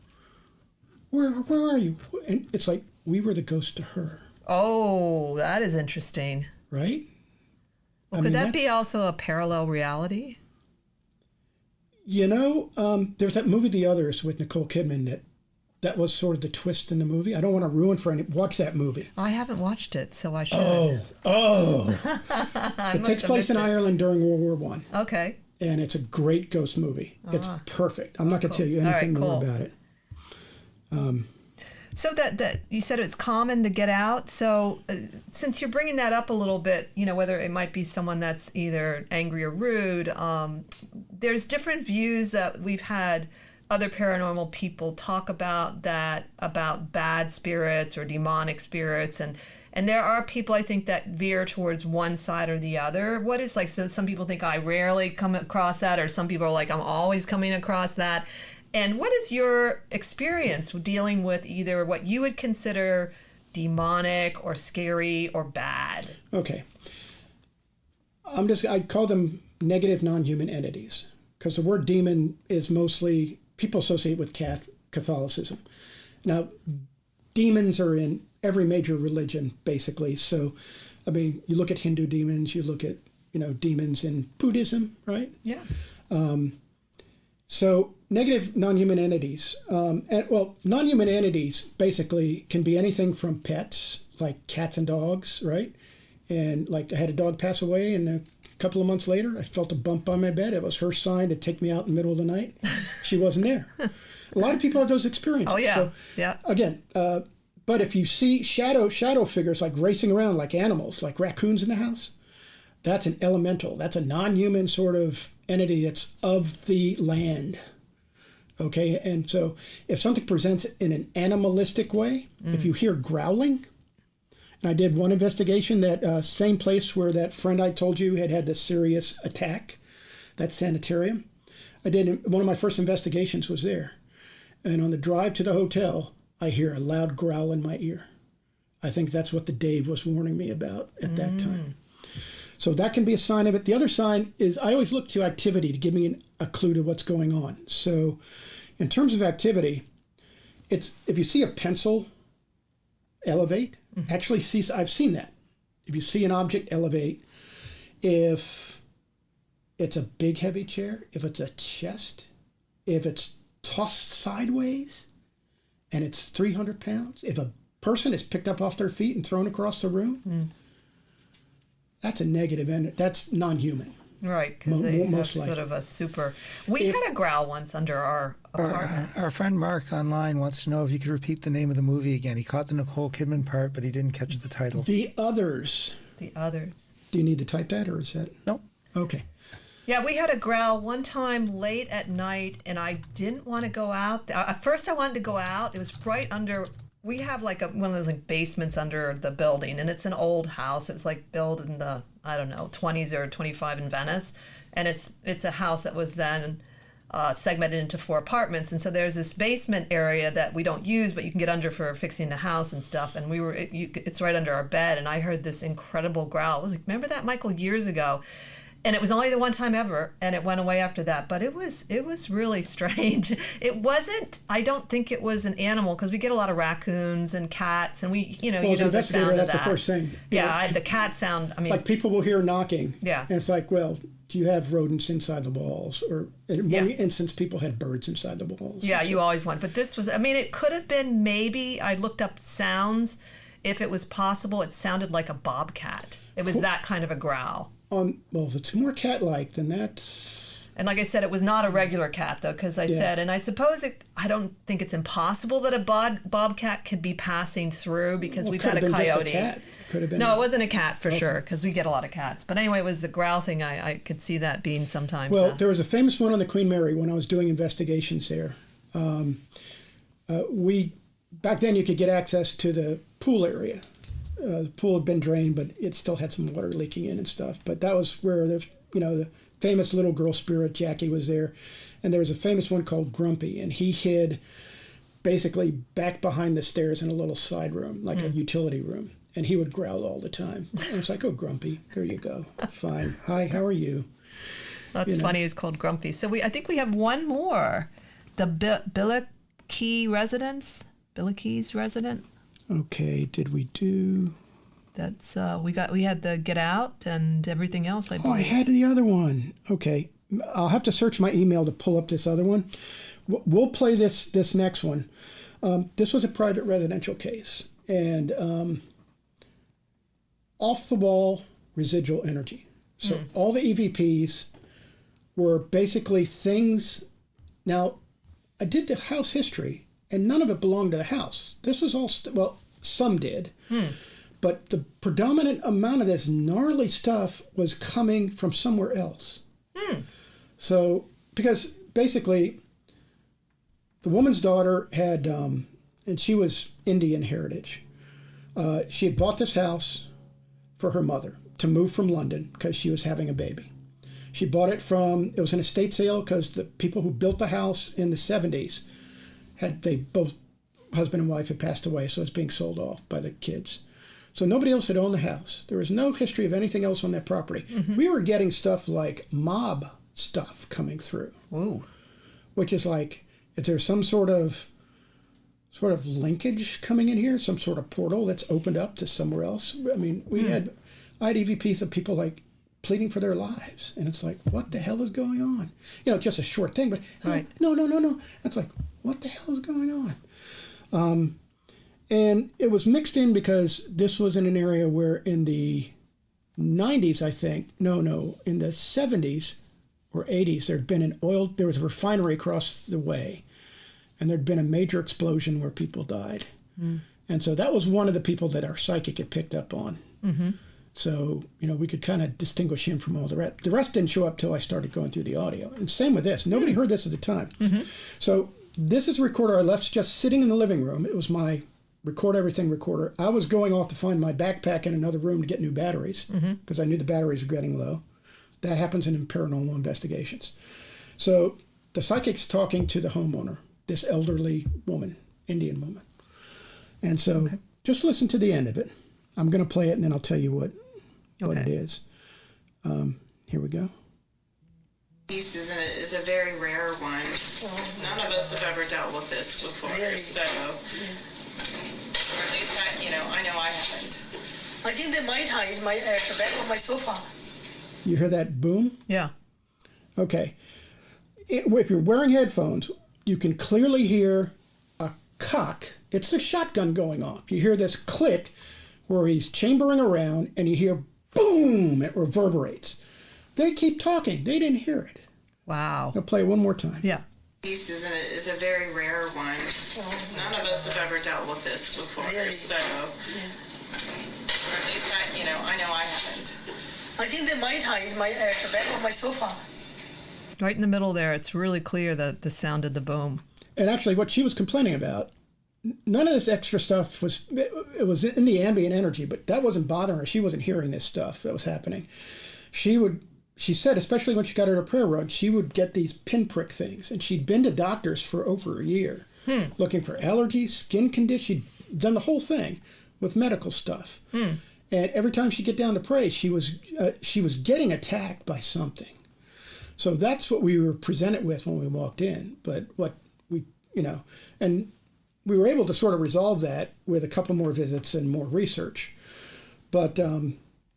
Speaker 5: Where are you? And it's like, we were the ghost to her.
Speaker 3: Oh, that is interesting.
Speaker 5: Right?
Speaker 3: Well, could that be also a parallel reality?
Speaker 5: There's that movie, The Others, with Nicole Kidman, that was sort of the twist in the movie. I don't want to ruin for any. Watch that movie.
Speaker 3: I haven't watched it, so I should.
Speaker 5: Oh. It takes place in Ireland during World War One.
Speaker 3: Okay.
Speaker 5: And it's a great ghost movie. It's perfect. I'm not going to tell you anything more about it.
Speaker 3: So that you said it's common to get out. So since you're bringing that up a little bit, whether it might be someone that's either angry or rude, there's different views that we've had other paranormal people talk about bad spirits or demonic spirits, and there are people, I think, that veer towards one side or the other. What is so some people think I rarely come across that, or some people are like I'm always coming across that. And what is your experience dealing with either what you would consider demonic or scary or bad?
Speaker 5: Okay. I call them negative non-human entities, because the word demon is mostly people associate with Catholicism. Now, demons are in every major religion, basically. So, you look at Hindu demons, you look at, demons in Buddhism, right?
Speaker 3: Yeah.
Speaker 5: So negative non-human entities, non-human entities basically can be anything from pets, like cats and dogs, right? And I had a dog pass away, and a couple of months later, I felt a bump on my bed. It was her sign to take me out in the middle of the night. She wasn't there. A lot of people have those experiences.
Speaker 3: Oh, yeah.
Speaker 5: So,
Speaker 3: yeah.
Speaker 5: Again, but if you see shadow figures racing around like animals, like raccoons in the house, that's an elemental. That's a non-human sort of entity that's of the land. Okay, and so if something presents in an animalistic way, if you hear growling, and I did one investigation, that same place where that friend I told you had this serious attack, that sanitarium. One of my first investigations was there. And on the drive to the hotel, I hear a loud growl in my ear. I think that's what the Dave was warning me about at that time. So that can be a sign of it. The other sign is I always look to activity to give me a clue to what's going on. So in terms of activity, it's if you see a pencil elevate, I've seen that. If you see an object elevate, if it's a big heavy chair, if it's a chest, if it's tossed sideways and it's 300 pounds, if a person is picked up off their feet and thrown across the room, that's a negative energy. That's non-human.
Speaker 3: Right, because they have
Speaker 5: most
Speaker 3: sort of a super... We had a growl once under our apartment.
Speaker 4: Our friend Mark online wants to know if you could repeat the name of the movie again. He caught the Nicole Kidman part, but he didn't catch the title.
Speaker 5: The Others.
Speaker 3: The Others.
Speaker 5: Do you need to type that, or is that...
Speaker 4: Nope.
Speaker 5: Okay.
Speaker 3: Yeah, we had a growl one time late at night, and I didn't want to go out. At first, I wanted to go out. It was right under... We have like one of those like basements under the building, and it's an old house. It's like built in the, I don't know, 20s or 25 in Venice, and it's a house that was then segmented into 4 apartments. And so there's this basement area that we don't use, but you can get under for fixing the house and stuff. And it's right under our bed, and I heard this incredible growl. It was like, remember that, Michael, years ago? And it was only the one time ever, and it went away after that. But it was really strange. It wasn't. I don't think it was an animal, because we get a lot of raccoons and cats, and we,
Speaker 5: well, as an investigator, that's the first thing.
Speaker 3: Yeah, the cat sound. I mean,
Speaker 5: like people will hear knocking.
Speaker 3: Yeah,
Speaker 5: and it's like, well, do you have rodents inside the walls? Or in one instance, people had birds inside the walls.
Speaker 3: Yeah, you always want. But this was. I mean, it could have been maybe. I looked up sounds. If it was possible, it sounded like a bobcat. It was that kind of a growl.
Speaker 5: Well, if it's more cat-like, then that's...
Speaker 3: And like I said, it was not a regular cat, though, because I said, and I suppose I don't think it's impossible that a bobcat could be passing through, because we've had a coyote.
Speaker 5: Could have been.
Speaker 3: No, it wasn't a cat for sure, because we get a lot of cats. But anyway, it was the growl thing. I could see that being sometimes.
Speaker 5: Well, there was a famous one on the Queen Mary when I was doing investigations there. Back then you could get access to the pool area. The pool had been drained, but it still had some water leaking in and stuff. But that was where the famous little girl spirit Jackie was there, and there was a famous one called Grumpy, and he hid basically back behind the stairs in a little side room, like a utility room, and he would growl all the time. And it's like, oh, Grumpy, there you go, fine. Hi, how are you?
Speaker 3: That's funny. It's called Grumpy. So I think we have one more, the Billikey resident.
Speaker 5: Okay, did we do...
Speaker 3: That's, we had the Get Out and everything else, I believe.
Speaker 5: Oh, I had the other one. Okay, I'll have to search my email to pull up this other one. We'll play this next one. This was a private residential case, and off-the-wall residual energy. So all the EVPs were basically things... Now, I did the house history, and none of it belonged to the house. This was all, some did. But the predominant amount of this gnarly stuff was coming from somewhere else. So, because basically, the woman's daughter had, and she was Indian heritage. She had bought this house for her mother to move from London because she was having a baby. She bought it it was an estate sale because the people who built the house in the 70s, both husband and wife had passed away, so it's being sold off by the kids. So nobody else had owned the house. There was no history of anything else on that property. We were getting stuff like mob stuff coming through.
Speaker 3: Ooh.
Speaker 5: Which is like, is there some sort of linkage coming in here? Some sort of portal that's opened up to somewhere else? I mean, I had EVPs of people like pleading for their lives. And it's like, what the hell is going on? Just a short thing, but no. It's like, what the hell is going on? And it was mixed in because this was in an area where in the 90s, I think, in the 70s or 80s, there was a refinery across the way, and there'd been a major explosion where people died. And so that was one of the people that our psychic had picked up on. So, we could kind of distinguish him from all the rest. The rest didn't show up till I started going through the audio. And same with this. Nobody heard this at the time. So this is a recorder I left just sitting in the living room. It was my record everything recorder. I was going off to find my backpack in another room to get new batteries because I knew the batteries were getting low. That happens in paranormal investigations. So the psychic's talking to the homeowner, this elderly woman, Indian woman. And so just listen to the end of it. I'm going to play it and then I'll tell you what it is. Here we go.
Speaker 7: East is a very rare one. None of us have ever dealt with this before, so or at least I know I haven't.
Speaker 9: I think they might hide at the back of my sofa.
Speaker 5: You hear that boom?
Speaker 3: Yeah.
Speaker 5: Okay. If you're wearing headphones, you can clearly hear a cock. It's a shotgun going off. You hear this click where he's chambering around, and you hear boom, it reverberates. They keep talking. They didn't hear it.
Speaker 3: Wow.
Speaker 5: I'll play it one more time.
Speaker 3: Yeah.
Speaker 7: East is a very rare one. None of us have ever dealt with this before, so or at least I know I haven't.
Speaker 9: I think they might hide at the back of my sofa.
Speaker 3: Right in the middle there, it's really clear that the sound of the boom.
Speaker 5: And actually, what she was complaining about, none of this extra stuff was in the ambient energy, but that wasn't bothering her. She wasn't hearing this stuff that was happening. She said, especially when she got her prayer rug, she would get these pinprick things. And she'd been to doctors for over a year looking for allergies, skin conditions. She'd done the whole thing with medical stuff. And every time she'd get down to pray, she was getting attacked by something. So that's what we were presented with when we walked in. But what we, and we were able to sort of resolve that with a couple more visits and more research. But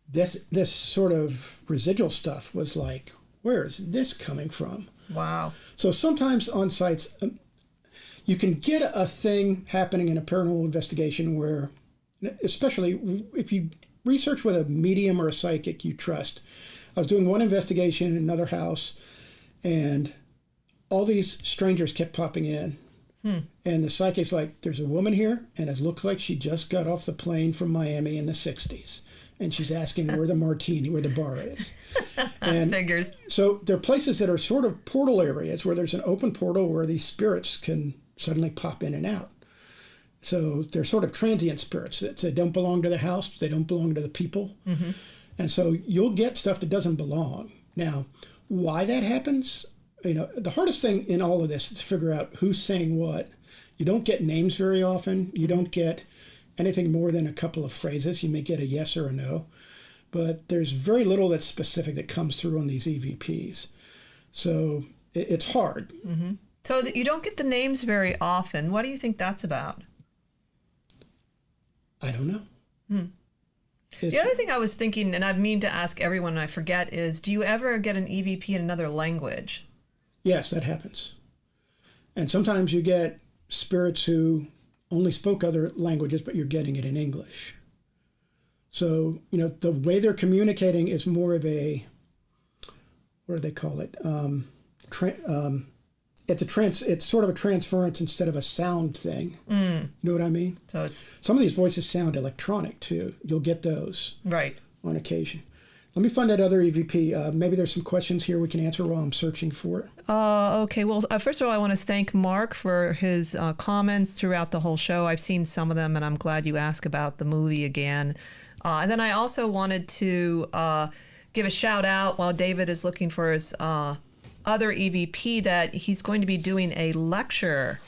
Speaker 5: this sort of residual stuff was like, where is this coming from?
Speaker 3: Wow.
Speaker 5: So sometimes on sites, you can get a thing happening in a paranormal investigation where, especially if you research with a medium or a psychic you trust. I was doing one investigation in another house, and all these strangers kept popping in. And the psychic's like, there's a woman here, and it looks like she just got off the plane from Miami in the 60s. And she's asking where the bar is. And
Speaker 3: figures.
Speaker 5: So there are places that are sort of portal areas where there's an open portal where these spirits can suddenly pop in and out. So they're sort of transient spirits. They don't belong to the house. They don't belong to the people. And so you'll get stuff that doesn't belong. Now, why that happens, the hardest thing in all of this is to figure out who's saying what. You don't get names very often. You don't get anything more than a couple of phrases. You may get a yes or a no. But there's very little that's specific that comes through on these EVPs. So it's hard.
Speaker 3: So you don't get the names very often. What do you think that's about?
Speaker 5: I don't know.
Speaker 3: The other thing I was thinking, and I mean to ask everyone and I forget, is do you ever get an EVP in another language?
Speaker 5: Yes, that happens. And sometimes you get spirits who only spoke other languages, but you're getting it in English. So, the way they're communicating is more of a, what do they call it? It's sort of a transference instead of a sound thing. You know what I mean?
Speaker 3: So it's
Speaker 5: some of these voices sound electronic too. You'll get those
Speaker 3: right
Speaker 5: on occasion. Let me find that other EVP. Maybe there's some questions here we can answer while I'm searching for it.
Speaker 3: Okay. Well, first of all, I want to thank Mark for his comments throughout the whole show. I've seen some of them, and I'm glad you asked about the movie again. And then I also wanted to give a shout out while David is looking for his other EVP that he's going to be doing a lecture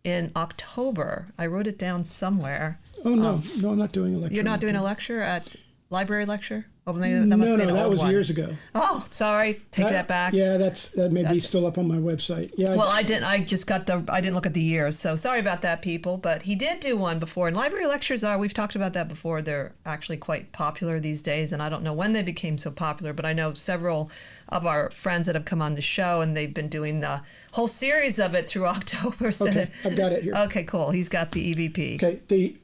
Speaker 3: in October. I wrote it down somewhere.
Speaker 5: Oh, no. No, I'm not doing a lecture.
Speaker 3: You're not doing a lecture at library lecture? Oh, maybe that must
Speaker 5: no,
Speaker 3: be an
Speaker 5: that
Speaker 3: old
Speaker 5: was
Speaker 3: one.
Speaker 5: years ago.
Speaker 3: Oh, sorry. Take that back.
Speaker 5: Yeah, that may be still up on my website. Yeah.
Speaker 3: Well, I didn't look at the years, so sorry about that, people. But he did do one before, and library lectures we've talked about that before. They're actually quite popular these days, and I don't know when they became so popular, but I know several of our friends that have come on the show, and they've been doing the whole series of it through October. So
Speaker 5: okay, I've got it here.
Speaker 3: Okay, cool. He's got the EVP.
Speaker 5: Okay,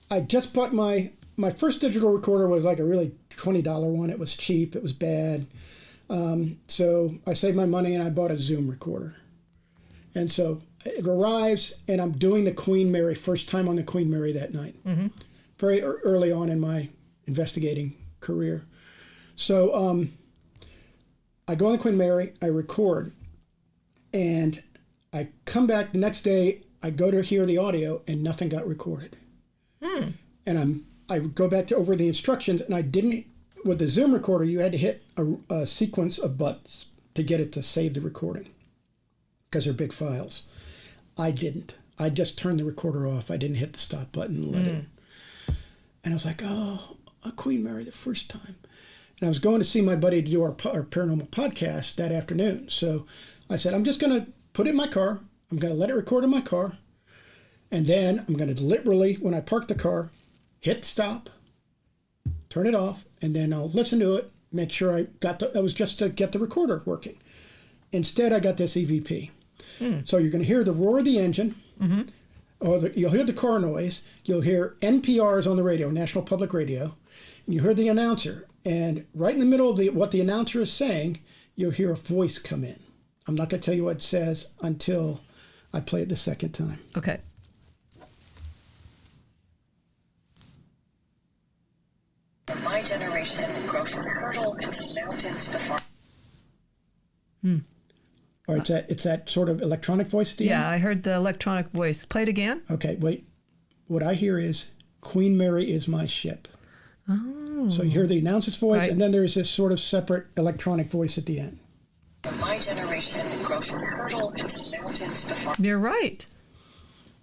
Speaker 5: I just bought my first digital recorder was like a really $20 one. It was cheap. It was bad. So I saved my money and I bought a Zoom recorder. And so it arrives and I'm doing the Queen Mary, first time on the Queen Mary that night. Very early on in my investigating career. So I go on the Queen Mary, I record, and I come back the next day, I go to hear the audio, and nothing got recorded. And I go back to over the instructions, and I didn't, with the Zoom recorder, you had to hit a sequence of buttons to get it to save the recording, because they're big files. I didn't. I just turned the recorder off. I didn't hit the stop button and let it. And I was like, oh, a Queen Mary the first time. And I was going to see my buddy to do our paranormal podcast that afternoon. So I said, I'm just going to put it in my car. I'm going to let it record in my car. And then I'm going to deliberately, when I park the car, hit stop, turn it off, and then I'll listen to it, make sure I got that was just to get the recorder working. Instead, I got this EVP. So you're going to hear the roar of the engine, or you'll hear the car noise, you'll hear NPRs on the radio, National Public Radio, and you hear the announcer. And right in the middle of what the announcer is saying, you'll hear a voice come in. I'm not going to tell you what it says until I play it the second time.
Speaker 3: Okay.
Speaker 9: My generation grow from hurdles into mountains before.
Speaker 5: Or it's that sort of electronic voice at the end?
Speaker 3: Yeah, I heard the electronic voice. Play it again.
Speaker 5: Okay, wait. What I hear is, Queen Mary is my ship. Oh. So you hear the announcer's voice, and then there's this sort of separate electronic voice at the end.
Speaker 9: My generation grow from hurdles into mountains before.
Speaker 3: You're right.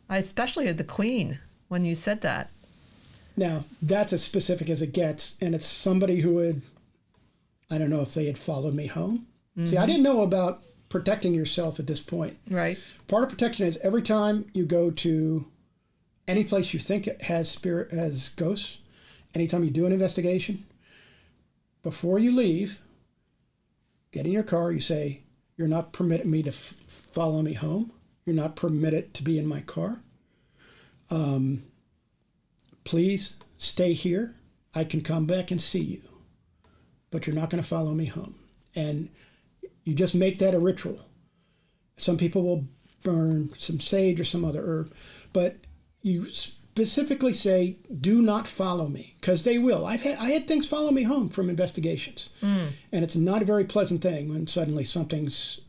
Speaker 3: I especially heard the Queen when you said that.
Speaker 5: Now, that's as specific as it gets, and it's somebody who would, I don't know if they had followed me home. See, I didn't know about protecting yourself at this point.
Speaker 3: Right.
Speaker 5: Part of protection is every time you go to any place you think it has ghosts, anytime you do an investigation, before you leave, get in your car, you say, you're not permitting me to follow me home. You're not permitted to be in my car. Please stay here. I can come back and see you, but you're not going to follow me home. And you just make that a ritual. Some people will burn some sage or some other herb, but you specifically say, do not follow me, because they will. I had things follow me home from investigations, and it's not a very pleasant thing when suddenly something's,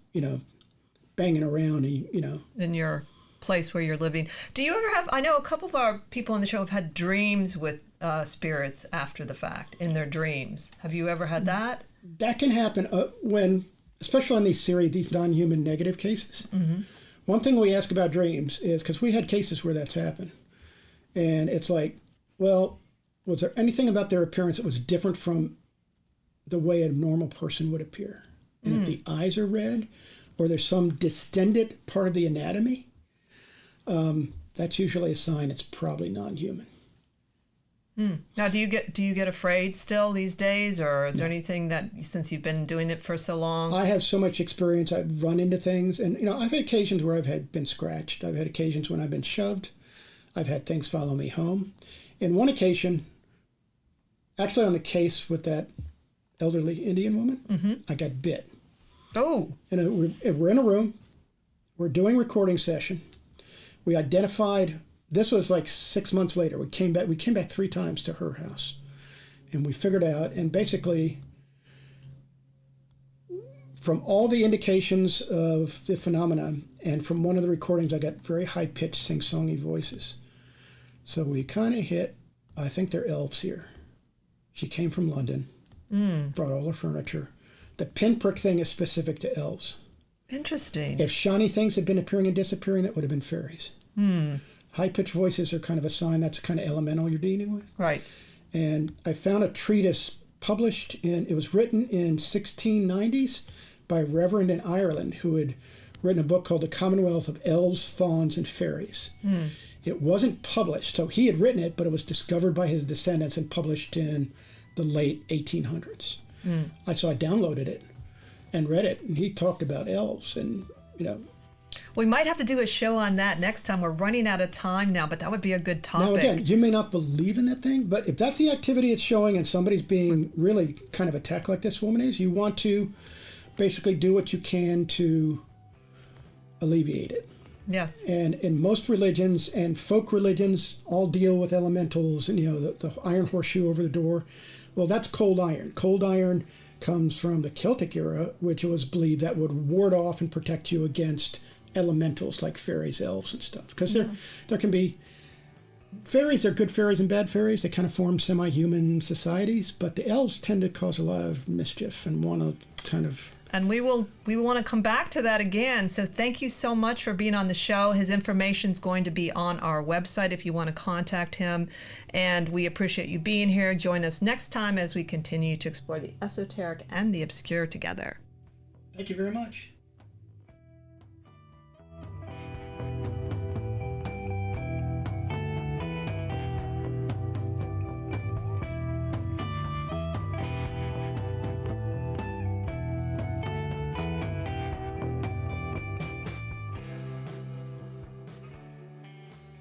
Speaker 5: banging around,
Speaker 3: in your place where you're living. Do you ever have, I know a couple of our people on the show have had dreams with spirits after the fact, in their dreams. Have you ever had that?
Speaker 5: That can happen when, especially on these non-human negative cases. One thing we ask about dreams is, because we had cases where that's happened, and it's like, well, was there anything about their appearance that was different from the way a normal person would appear? And if the eyes are red, or there's some distended part of the anatomy, that's usually a sign it's probably non-human.
Speaker 3: Now, do you get afraid still these days, or is there anything that, since you've been doing it for so long?
Speaker 5: I have so much experience. I've run into things, and I've had occasions where I've been scratched. I've had occasions when I've been shoved. I've had things follow me home. In one occasion, actually on the case with that elderly Indian woman, I got bit.
Speaker 3: Oh.
Speaker 5: And we're in a room. We're doing a recording session. We identified. This was like 6 months later. We came back 3 times to her house, and we figured out, and basically from all the indications of the phenomenon, and from one of the recordings, I got very high-pitched sing-songy voices. So we kind of hit, I think they're elves here. She came from London, brought all her furniture. The pinprick thing is specific to elves.
Speaker 3: Interesting.
Speaker 5: If shiny things had been appearing and disappearing, that would have been fairies. High-pitched voices are kind of a sign that's kind of elemental you're dealing with.
Speaker 3: Right.
Speaker 5: And I found a treatise published it was written in 1690s by a reverend in Ireland who had written a book called The Commonwealth of Elves, Fauns, and Fairies. It wasn't published, so he had written it, but it was discovered by his descendants and published in the late 1800s. So I downloaded it and read it, and he talked about elves, and
Speaker 3: We might have to do a show on that next time. We're running out of time now, but that would be a good topic.
Speaker 5: Now, again, you may not believe in that thing, but if that's the activity it's showing and somebody's being really kind of attacked like this woman is, you want to basically do what you can to alleviate it.
Speaker 3: Yes.
Speaker 5: And in most religions and folk religions all deal with elementals and, the iron horseshoe over the door. Well, that's cold iron. Cold iron comes from the Celtic era, which was believed that would ward off and protect you against elementals like fairies, elves, and stuff. Because there can be fairies are good fairies and bad fairies. They kind of form semi-human societies, but the elves tend to cause a lot of mischief and want to kind of...
Speaker 3: And we want to come back to that again. So thank you so much for being on the show. His information is going to be on our website if you want to contact him. And we appreciate you being here. Join us next time as we continue to explore the esoteric and the obscure together.
Speaker 5: Thank you very much.